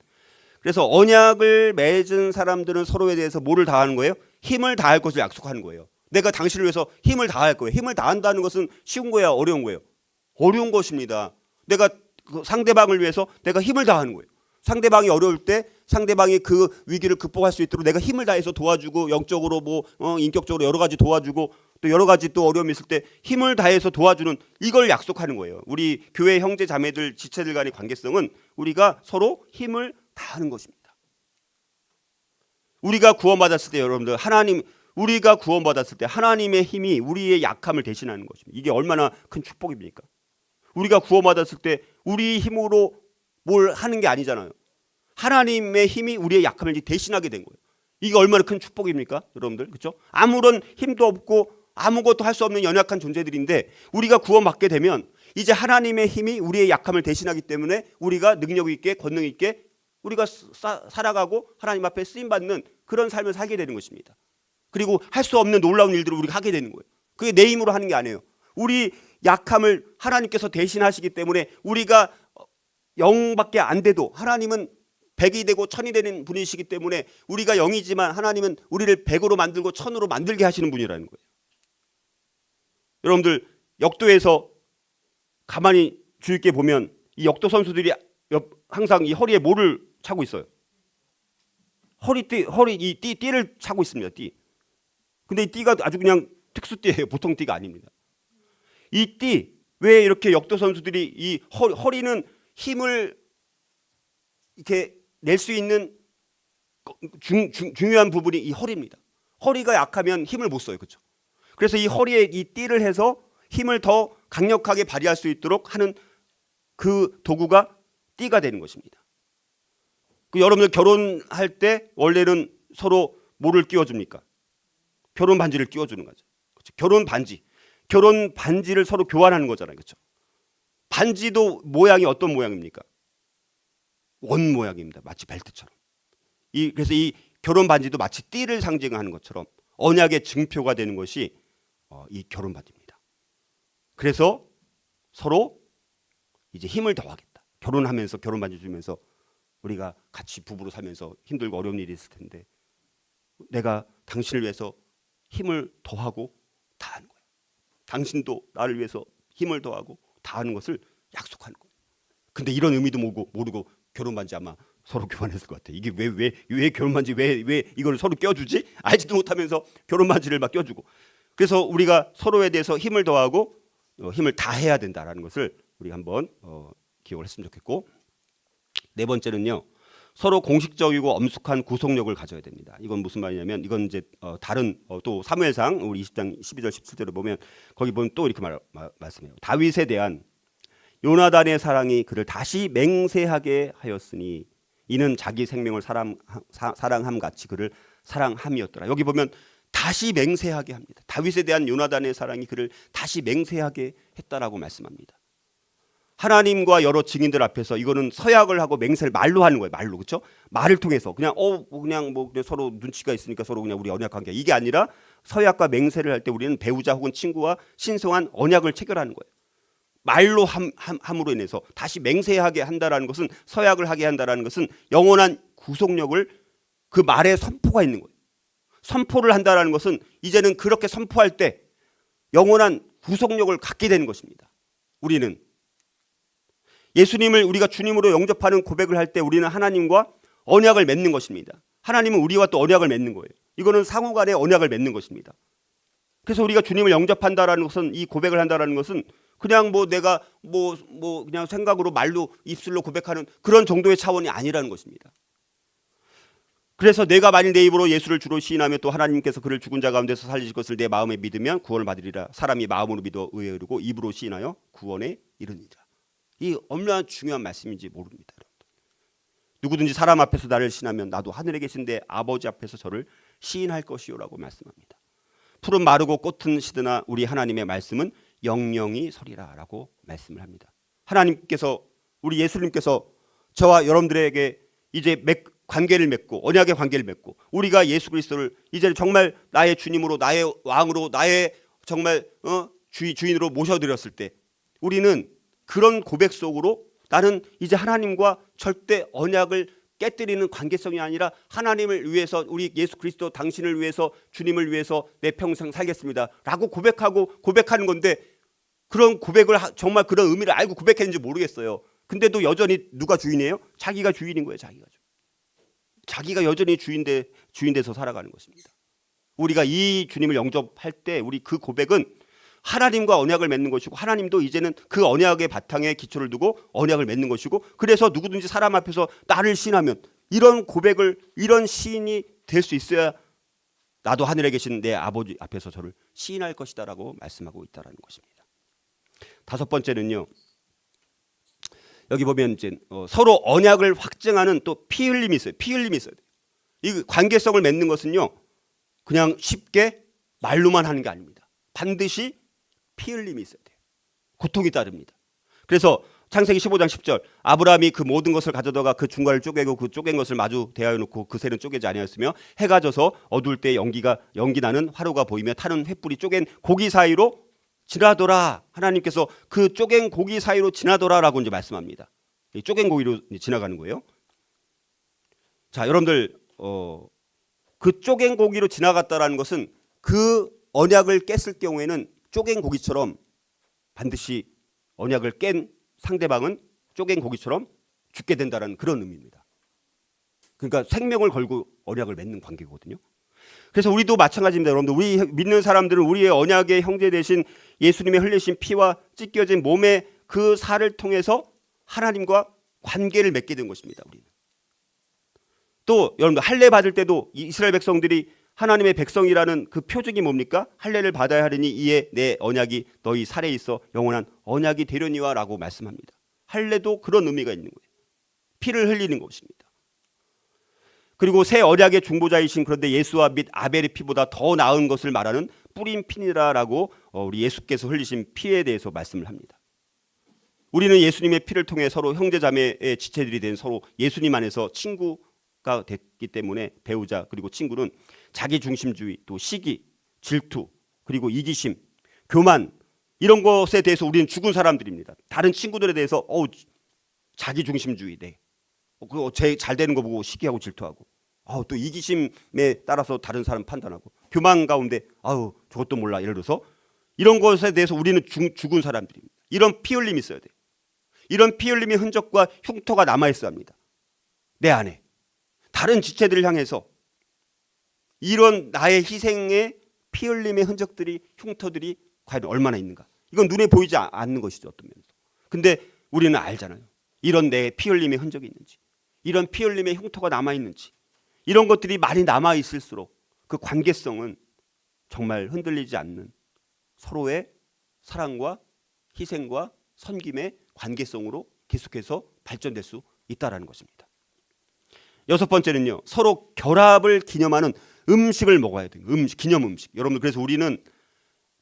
그래서 언약을 맺은 사람들은 서로에 대해서 뭐를 다하는 거예요? 힘을 다할 것을 약속하는 거예요. 내가 당신을 위해서 힘을 다할 거예요. 힘을 다한다는 것은 쉬운 거야, 어려운 거예요? 어려운 것입니다. 내가 그 상대방을 위해서 내가 힘을 다하는 거예요. 상대방이 어려울 때 상대방이 그 위기를 극복할 수 있도록 내가 힘을 다해서 도와주고, 영적으로 인격적으로 여러 가지 도와주고, 또 여러 가지 또 어려움이 있을 때 힘을 다해서 도와주는, 이걸 약속하는 거예요. 우리 교회 형제 자매들, 지체들 간의 관계성은 우리가 서로 힘을 다하는 것입니다. 우리가 구원받았을 때, 여러분들, 우리가 구원받았을 때 하나님의 힘이 우리의 약함을 대신하는 것입니다. 이게 얼마나 큰 축복입니까? 우리가 구원받았을 때 우리 힘으로 뭘 하는 게 아니잖아요. 하나님의 힘이 우리의 약함을 대신하게 된 거예요. 이게 얼마나 큰 축복입니까, 여러분들? 그렇죠? 아무런 힘도 없고 아무것도 할 수 없는 연약한 존재들인데, 우리가 구원받게 되면 이제 하나님의 힘이 우리의 약함을 대신하기 때문에 우리가 능력 있게, 권능 있게 우리가 살아가고 하나님 앞에 쓰임 받는 그런 삶을 살게 되는 것입니다. 그리고 할 수 없는 놀라운 일들을 우리가 하게 되는 거예요. 그게 내 힘으로 하는 게 아니에요. 우리 약함을 하나님께서 대신하시기 때문에, 우리가 0밖에 안 돼도 하나님은 100이 되고 1000이 되는 분이시기 때문에, 우리가 0이지만 하나님은 우리를 100으로 만들고 1000으로 만들게 하시는 분이라는 거예요. 여러분들, 역도에서 가만히 주의 있게 보면 이 역도 선수들이 항상 이 허리에 뭐를 차고 있어요? 띠를 차고 있습니다. 띠. 근데 이 띠가 아주 그냥 특수띠예요. 보통 띠가 아닙니다. 이 띠, 왜 이렇게 역도 선수들이 이 허리는 힘을 이렇게 낼 수 있는 중요한 부분이 이 허리입니다. 허리가 약하면 힘을 못 써요. 그렇죠? 그래서 이 허리에 이 띠를 해서 힘을 더 강력하게 발휘할 수 있도록 하는 그 도구가 띠가 되는 것입니다. 여러분들 결혼할 때 원래는 서로 뭐를 끼워줍니까? 결혼 반지를 끼워주는 거죠. 그렇죠? 결혼 반지를 서로 교환하는 거잖아요. 그렇죠? 반지도 모양이 어떤 모양입니까? 원 모양입니다. 마치 벨트처럼. 그래서 이 결혼 반지도 마치 띠를 상징하는 것처럼 언약의 증표가 되는 것이 이 결혼 반지입니다. 그래서 서로 이제 힘을 더하겠다. 결혼하면서 결혼 반지 주면서 우리가 같이 부부로 살면서 힘들고 어려운 일이 있을 텐데, 내가 당신을 위해서 힘을 더하고 다하는 거예요. 당신도 나를 위해서 힘을 더하고 다하는 것을 약속하는 거예요. 근데 이런 의미도 모르고 결혼 반지 아마 서로 교환했을 것 같아요. 이게 왜 결혼 반지 왜 이걸 서로 껴주지? 알지도 못하면서 결혼 반지를 막 껴주고. 그래서 우리가 서로에 대해서 힘을 더하고 힘을 다해야 된다라는 것을 우리 한번 기억을 했으면 좋겠고, 네 번째는요, 서로 공식적이고 엄숙한 구속력을 가져야 됩니다. 이건 무슨 말이냐면, 이건 이제 다른 또 사무엘상 우리 20장 12절 17절을 보면, 거기 보면 또 이렇게 말씀해요. 다윗에 대한 요나단의 사랑이 그를 다시 맹세하게 하였으니 이는 자기 생명을 사랑함 같이 그를 사랑함이었더라. 여기 보면 다시 맹세하게 합니다. 다윗에 대한 요나단의 사랑이 그를 다시 맹세하게 했다라고 말씀합니다. 하나님과 여러 증인들 앞에서 이거는 서약을 하고 맹세를 말로 하는 거예요. 말로. 그렇죠? 말을 통해서 그냥 서로 눈치가 있으니까 서로 그냥 우리 언약 관계, 이게 아니라 서약과 맹세를 할 때 우리는 배우자 혹은 친구와 신성한 언약을 체결하는 거예요. 말로 함으로 인해서 다시 맹세하게 한다라는 것은, 서약을 하게 한다라는 것은 영원한 구속력을 그 말에 선포가 있는 거예요. 선포를 한다라는 것은 이제는 그렇게 선포할 때 영원한 구속력을 갖게 되는 것입니다. 우리는 예수님을 우리가 주님으로 영접하는 고백을 할 때 우리는 하나님과 언약을 맺는 것입니다. 하나님은 우리와 또 언약을 맺는 거예요. 이거는 상호 간의 언약을 맺는 것입니다. 그래서 우리가 주님을 영접한다라는 것은, 이 고백을 한다라는 것은 그냥 내가 그냥 생각으로 말로 입술로 고백하는 그런 정도의 차원이 아니라는 것입니다. 그래서 내가 만일 내 입으로 예수를 주로 시인하며 또 하나님께서 그를 죽은 자 가운데서 살리실 것을 내 마음에 믿으면 구원을 받으리라. 사람이 마음으로 믿어 의에 이르고 입으로 시인하여 구원에 이르니라. 이 얼마나 중요한 말씀인지 모릅니다. 누구든지 사람 앞에서 나를 시인하면 나도 하늘에 계신 내 아버지 앞에서 저를 시인할 것이요라고 말씀합니다. 풀은 마르고 꽃은 시드나 우리 하나님의 말씀은 영영이 서리라라고 말씀을 합니다. 하나님께서, 우리 예수님께서 저와 여러분들에게 이제 관계를 맺고, 언약의 관계를 맺고, 우리가 예수 그리스도를 이제 정말 나의 주님으로, 나의 왕으로, 나의 정말 주인으로 모셔드렸을 때 우리는 그런 고백 속으로 나는 이제 하나님과 절대 언약을 깨뜨리는 관계성이 아니라 하나님을 위해서, 우리 예수 그리스도 당신을 위해서, 주님을 위해서 내 평생 살겠습니다 라고 고백하는 건데, 그런 고백을 정말 그런 의미를 알고 고백했는지 모르겠어요. 근데도 여전히 누가 주인이에요? 자기가 주인인 거예요. 자기가 여전히 주인 돼서 살아가는 것입니다. 우리가 이 주님을 영접할 때 우리 그 고백은 하나님과 언약을 맺는 것이고, 하나님도 이제는 그 언약의 바탕에 기초를 두고 언약을 맺는 것이고, 그래서 누구든지 사람 앞에서 나를 시인하면, 이런 고백을, 이런 시인이 될 수 있어야 나도 하늘에 계신 내 아버지 앞에서 저를 시인할 것이다라고 말씀하고 있다라는 것입니다. 다섯 번째는요, 여기 보면 이제 서로 언약을 확증하는 또 피 흘림이 있어요. 피 흘림이 있어야 돼요. 이 관계성을 맺는 것은요, 그냥 쉽게 말로만 하는 게 아닙니다. 반드시 피 흘림이 있어야 돼요. 고통이 따릅니다. 그래서 창세기 15장 10절, 아브라함이 그 모든 것을 가져다가 그 중간을 쪼개고 그 쪼갠 것을 마주 대하여 놓고 그 새는 쪼개지 아니하였으며 해가 져서 어두울 때 연기 나는 화로가 보이며 타는 횃불이 쪼갠 고기 사이로 지나더라. 하나님께서 그 쪼갠 고기 사이로 지나더라라고 이제 말씀합니다. 이 쪼갠 고기로 지나가는 거예요. 자, 여러분들 그 쪼갠 고기로 지나갔다라는 것은 그 언약을 깼을 경우에는 쪼갠 고기처럼 반드시 언약을 깬 상대방은 쪼갠 고기처럼 죽게 된다는 그런 의미입니다. 그러니까 생명을 걸고 언약을 맺는 관계거든요. 그래서 우리도 마찬가지입니다. 여러분들, 우리 믿는 사람들은 우리의 언약의 형제 되신 예수님의 흘리신 피와 찢겨진 몸의 그 살을 통해서 하나님과 관계를 맺게 된 것입니다. 우리는 또 여러분들 할례 받을 때도 이스라엘 백성들이 하나님의 백성이라는 그 표적이 뭡니까? 할례를 받아야 하리니 이에 내 언약이 너희 살에 있어 영원한 언약이 되려니와 라고 말씀합니다. 할례도 그런 의미가 있는 거예요. 피를 흘리는 것입니다. 그리고 새 언약의 중보자이신, 그런데 예수와 및 아벨의 피보다 더 나은 것을 말하는 뿌린 피니라라고 우리 예수께서 흘리신 피에 대해서 말씀을 합니다. 우리는 예수님의 피를 통해 서로 형제자매의 지체들이 된, 서로 예수님 안에서 친구가 됐기 때문에 배우자 그리고 친구는 자기중심주의, 또 시기, 질투, 그리고 이기심, 교만, 이런 것에 대해서 우리는 죽은 사람들입니다. 다른 친구들에 대해서 자기중심주의, 잘 되는 거 보고 시기하고 질투하고, 또 이기심에 따라서 다른 사람 판단하고, 교만 가운데 저것도 몰라, 예를 들어서 이런 것에 대해서 우리는 죽은 사람들입니다. 이런 피 흘림이 있어야 돼요. 이런 피 흘림의 흔적과 흉터가 남아있어야 합니다. 내 안에 다른 지체들을 향해서 이런 나의 희생의 피 흘림의 흔적들이, 흉터들이 과연 얼마나 있는가. 이건 눈에 보이지 않는 것이죠, 어떤 면에서. 근데 우리는 알잖아요. 이런 내 피 흘림의 흔적이 있는지, 이런 피 흘림의 흉터가 남아있는지, 이런 것들이 많이 남아있을수록 그 관계성은 정말 흔들리지 않는 서로의 사랑과 희생과 섬김의 관계성으로 계속해서 발전될 수 있다는 것입니다. 여섯 번째는요, 서로 결합을 기념하는 음식을 먹어야 돼요. 기념 음식. 여러분들, 그래서 우리는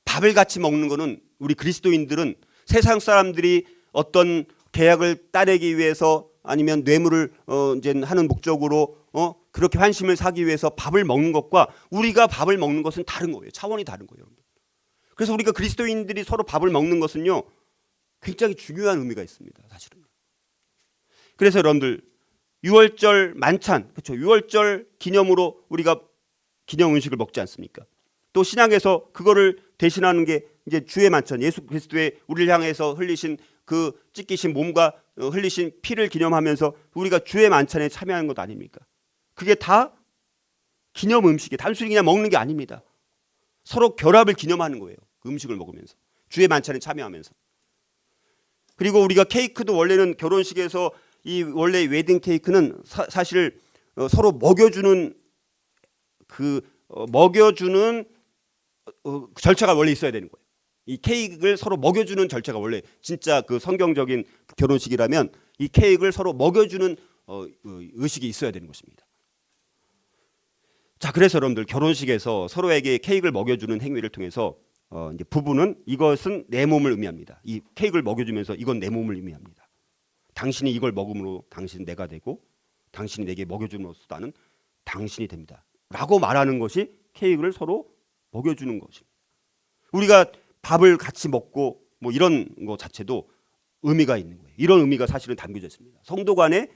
밥을 같이 먹는 거는, 우리 그리스도인들은 세상 사람들이 어떤 계약을 따내기 위해서 아니면 뇌물을 이제 하는 목적으로 그렇게 환심을 사기 위해서 밥을 먹는 것과 우리가 밥을 먹는 것은 다른 거예요. 차원이 다른 거예요, 여러분들. 그래서 우리가 그리스도인들이 서로 밥을 먹는 것은요, 굉장히 중요한 의미가 있습니다, 사실은. 그래서 여러분들 6월절 만찬, 그렇죠? 6월절 기념으로 우리가 기념 음식을 먹지 않습니까? 또 신약에서 그거를 대신하는 게 이제 주의 만찬, 예수 그리스도의 우리를 향해서 흘리신 그 찢기신 몸과 흘리신 피를 기념하면서 우리가 주의 만찬에 참여하는 것 아닙니까? 그게 다 기념 음식이 단순히 그냥 먹는 게 아닙니다. 서로 결합을 기념하는 거예요. 그 음식을 먹으면서 주의 만찬에 참여하면서. 그리고 우리가 케이크도 원래는 결혼식에서 이 원래 웨딩 케이크는 사실 서로 먹여주는 절차가 원래 있어야 되는 거예요. 이 케이크를 서로 먹여주는 절차가 원래 진짜 그 성경적인 결혼식이라면 이 케이크를 서로 먹여주는 의식이 있어야 되는 것입니다. 자, 그래서 여러분들 결혼식에서 서로에게 케이크를 먹여주는 행위를 통해서 이제 부부는 이것은 내 몸을 의미합니다. 이 케이크를 먹여주면서 이건 내 몸을 의미합니다. 당신이 이걸 먹음으로 당신은 내가 되고 당신이 내게 먹여줌으로써 나는 당신이 됩니다. 라고 말하는 것이 케이크를 서로 먹여주는 것입니다. 우리가 밥을 같이 먹고 뭐 이런 거 자체도 의미가 있는 거예요. 이런 의미가 사실은 담겨져 있습니다. 성도 간의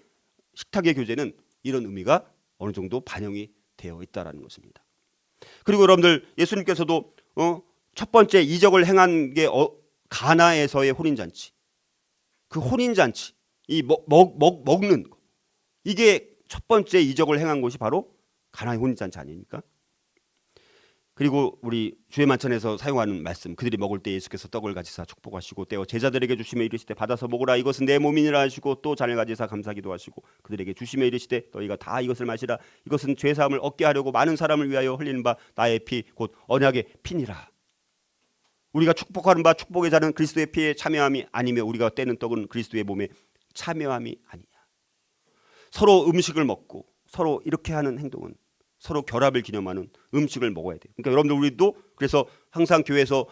식탁의 교제는 이런 의미가 어느 정도 반영이 되어 있다라는 것입니다. 그리고 여러분들 예수님께서도 첫 번째 이적을 행한 게 가나에서의 혼인잔치. 그 혼인잔치, 이 먹는 거. 이게 첫 번째 이적을 행한 것이 바로 가나의 혼인잔치 아닙니까? 그리고 우리 주의 만찬에서 사용하는 말씀, 그들이 먹을 때 예수께서 떡을 가지사 축복하시고 떼어 제자들에게 주시며 이르시되 받아서 먹으라, 이것은 내 몸이니라 하시고 또 잔을 가지사 감사기도 하시고 그들에게 주시며 이르시되 너희가 다 이것을 마시라, 이것은 죄 사함을 얻게 하려고 많은 사람을 위하여 흘리는 바 나의 피 곧 언약의 피니라. 우리가 축복하는 바 축복의 잔은 그리스도의 피에 참여함이 아니며 우리가 떼는 떡은 그리스도의 몸에 참여함이 아니냐. 서로 음식을 먹고 서로 이렇게 하는 행동은 서로 결합을 기념하는 음식을 먹어야 돼요. 그러니까 여러분들 우리도 그래서 항상 교회에서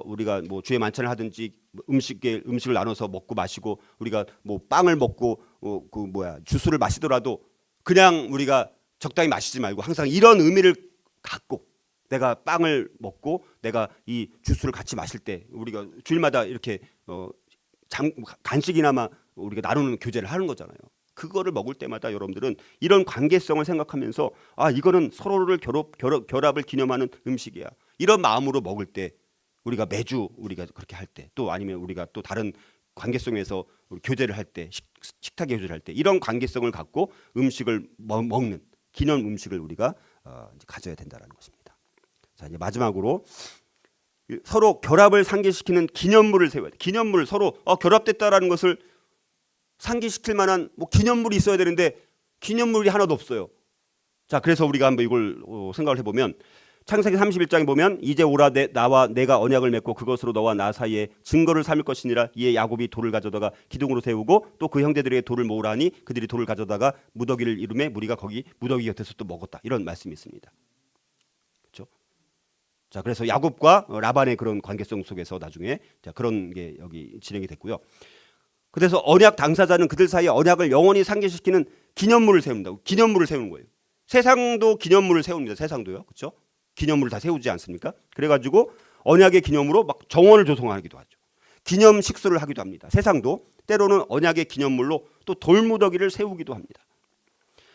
우리가 뭐 주의 만찬을 하든지 음식을 나눠서 먹고 마시고 우리가 뭐 빵을 먹고 주스를 마시더라도 그냥 우리가 적당히 마시지 말고 항상 이런 의미를 갖고 내가 빵을 먹고 내가 이 주스를 같이 마실 때 우리가 주일마다 이렇게 간식이나마 우리가 나누는 교제를 하는 거잖아요. 그거를 먹을 때마다 여러분들은 이런 관계성을 생각하면서 이거는 서로를 결합을 기념하는 음식이야. 이런 마음으로 먹을 때 우리가 매주 우리가 그렇게 할 때 또 아니면 우리가 또 다른 관계성에서 교제를 할 때 식탁에 교제를 할 때 이런 관계성을 갖고 음식을 먹는 기념 음식을 우리가 이제 가져야 된다는 것입니다. 자, 이제 마지막으로 서로 결합을 상기시키는 기념물을 세워야 돼. 기념물 서로 결합됐다라는 것을 상기시킬 만한 뭐 기념물이 있어야 되는데 기념물이 하나도 없어요. 자, 그래서 우리가 한번 이걸 생각을 해보면 창세기 31장에 보면 이제 오라 나와 내가 언약을 맺고 그것으로 너와 나 사이에 증거를 삼을 것이니라. 이에 야곱이 돌을 가져다가 기둥으로 세우고 또 그 형제들에게 돌을 모으라니 그들이 돌을 가져다가 무더기를 이루매 무리가 거기 무더기 곁에서 또 먹었다. 이런 말씀이 있습니다. 그렇죠? 자, 그래서 야곱과 라반의 그런 관계성 속에서 나중에 그런 게 여기 진행이 됐고요. 그래서 언약 당사자는 그들 사이에 언약을 영원히 상기시키는 기념물을 세운다고. 기념물을 세우는 거예요. 세상도 기념물을 세웁니다. 세상도요. 그렇죠? 기념물을 다 세우지 않습니까? 그래가지고 언약의 기념으로 막 정원을 조성하기도 하죠. 기념 식수를 하기도 합니다. 세상도 때로는 언약의 기념물로 또 돌무더기를 세우기도 합니다.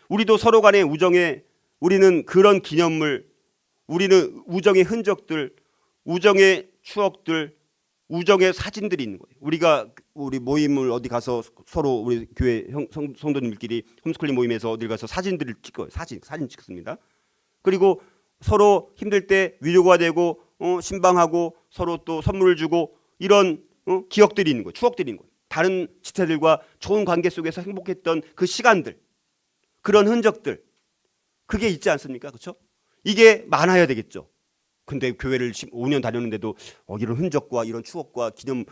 우리도 서로 간의 우정에 우리는 그런 기념물, 우리는 우정의 흔적들, 우정의 추억들, 우정의 사진들이 있는 거예요. 우리 모임을 어디 가서 서로 우리 교회 성도님들끼리 홈스쿨링 모임에서 어디 가서 사진들을 찍어요. 사진 찍습니다. 그리고 서로 힘들 때 위로가 되고 신방하고 서로 또 선물을 주고 이런 기억들이 있는 거예요. 추억들이 있는 거예요. 다른 지체들과 좋은 관계 속에서 행복했던 그 시간들, 그런 흔적들, 그게 있지 않습니까? 그렇죠? 이게 많아야 되겠죠. 근데 교회를 5년 다녔는데도 이런 흔적과 이런 추억과 기념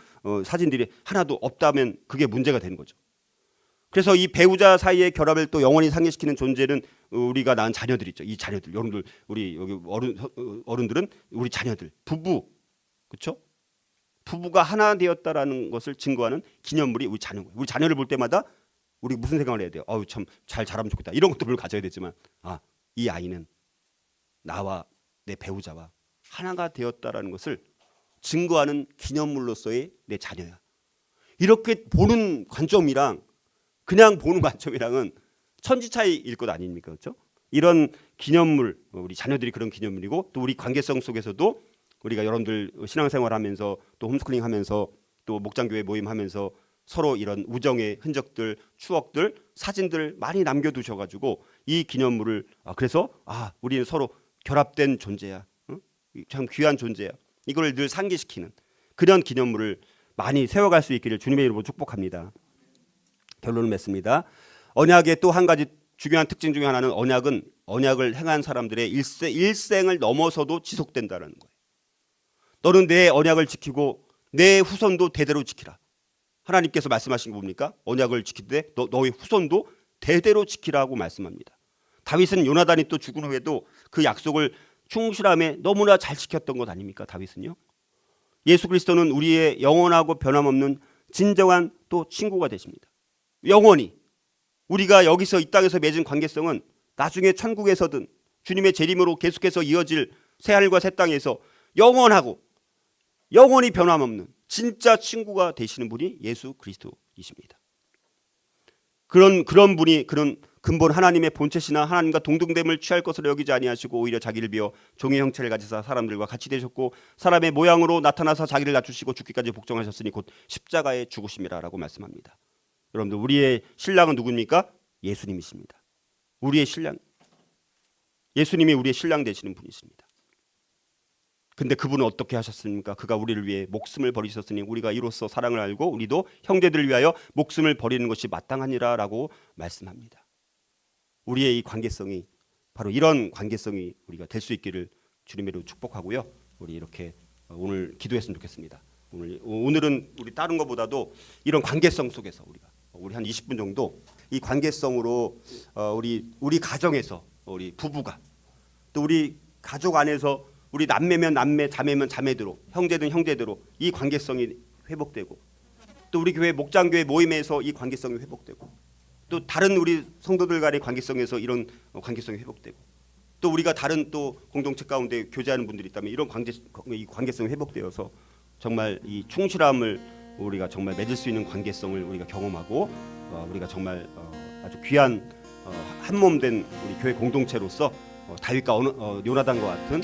사진들이 하나도 없다면 그게 문제가 되는 거죠. 그래서 이 배우자 사이의 결합을 또 영원히 상기시키는 존재는 우리가 낳은 자녀들 있죠. 이 자녀들, 여러분들 우리 여기 어른들은 우리 자녀들, 부부, 그렇죠? 부부가 하나 되었다라는 것을 증거하는 기념물이 우리 자녀인 거예요. 우리 자녀를 볼 때마다 우리 무슨 생각을 해야 돼요? 참 잘 자라면 좋겠다. 이런 것들을 가져야 되지만 이 아이는 나와 내 배우자와 하나가 되었다라는 것을 증거하는 기념물로서의 내 자녀야. 이렇게 보는 관점이랑 그냥 보는 관점이랑은 천지 차이일 것 아닙니까? 그렇죠? 이런 기념물, 우리 자녀들이 그런 기념물이고 또 우리 관계성 속에서도 우리가 여러분들 신앙생활하면서 또 홈스쿨링 하면서 또 목장교회 모임하면서 서로 이런 우정의 흔적들, 추억들, 사진들 많이 남겨두셔가지고 이 기념물을 그래서 우리는 서로 결합된 존재야. 응? 참 귀한 존재야. 이걸 늘 상기시키는 그런 기념물을 많이 세워갈 수 있기를 주님의 이름으로 축복합니다. 결론을 맺습니다. 언약의 또 한 가지 중요한 특징 중에 하나는 언약을 행한 사람들의 일생을 넘어서도 지속된다는 거예요. 너는 내 언약을 지키고 내 후손도 대대로 지키라. 하나님께서 말씀하신 거 뭡니까? 언약을 지킬 때 너의 후손도 대대로 지키라고 말씀합니다. 다윗은 요나단이 또 죽은 후에도 그 약속을 충실함에 너무나 잘 지켰던 것 아닙니까? 다윗은요. 예수 그리스도는 우리의 영원하고 변함없는 진정한 또 친구가 되십니다. 영원히 우리가 여기서 이 땅에서 맺은 관계성은 나중에 천국에서든 주님의 재림으로 계속해서 이어질 새하늘과 새 땅에서 영원하고 영원히 변함없는 진짜 친구가 되시는 분이 예수 그리스도이십니다. 그런 분이 그런 근본 하나님의 본체시나 하나님과 동등됨을 취할 것으로 여기지 아니하시고 오히려 자기를 비워 종의 형체를 가지사 사람들과 같이 되셨고 사람의 모양으로 나타나서 자기를 낮추시고 죽기까지 복종하셨으니 곧 십자가에 죽으심이라라고 말씀합니다. 여러분들 우리의 신랑은 누굽니까? 예수님이십니다. 우리의 신랑, 예수님이 우리의 신랑 되시는 분이십니다. 근데 그분은 어떻게 하셨습니까? 그가 우리를 위해 목숨을 버리셨으니 우리가 이로써 사랑을 알고 우리도 형제들을 위하여 목숨을 버리는 것이 마땅하니라라고 말씀합니다. 우리의 이 관계성이 바로 이런 관계성이 우리가 될 수 있기를 주님으로 축복하고요. 우리 이렇게 오늘 기도했으면 좋겠습니다. 오늘은 우리 다른 것보다도 이런 관계성 속에서 우리 한 20분 정도 이 관계성으로 우리 가정에서 우리 부부가 또 우리 가족 안에서 우리 남매면 남매, 자매면 자매대로, 형제든 형제대로 이 관계성이 회복되고 또 우리 교회 목장교회 모임에서 이 관계성이 회복되고 또 다른 우리 성도들 간의 관계성에서 이런 관계성이 회복되고 또 우리가 다른 또 공동체 가운데 교제하는 분들이 있다면 이런 이 관계성이 회복되어서 정말 이 충실함을 우리가 정말 맺을 수 있는 관계성을 우리가 경험하고 우리가 정말 아주 귀한 한 몸 된 우리 교회 공동체로서 다윗과 요나단과 같은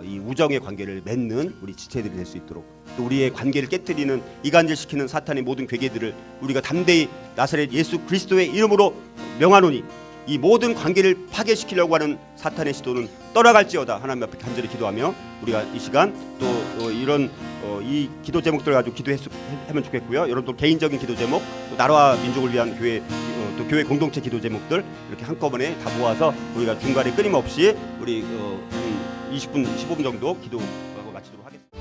이 우정의 관계를 맺는 우리 지체들이 될 수 있도록 또 우리의 관계를 깨뜨리는 이간질시키는 사탄의 모든 괴계들을 우리가 담대히 나사렛 예수 그리스도의 이름으로 명하노니 이 모든 관계를 파괴시키려고 하는 사탄의 시도는 떠나갈지어다. 하나님 앞에 간절히 기도하며 우리가 이 시간 또 이런 이 기도 제목들을 가지고 기도하면 좋겠고요. 여러분들 개인적인 기도 제목, 또 나라와 민족을 위한 교회 또 교회 공동체 기도 제목들 이렇게 한꺼번에 다 모아서 우리가 중간에 끊임없이 우리 20분, 15분 정도 기도하고 마치도록 하겠습니다.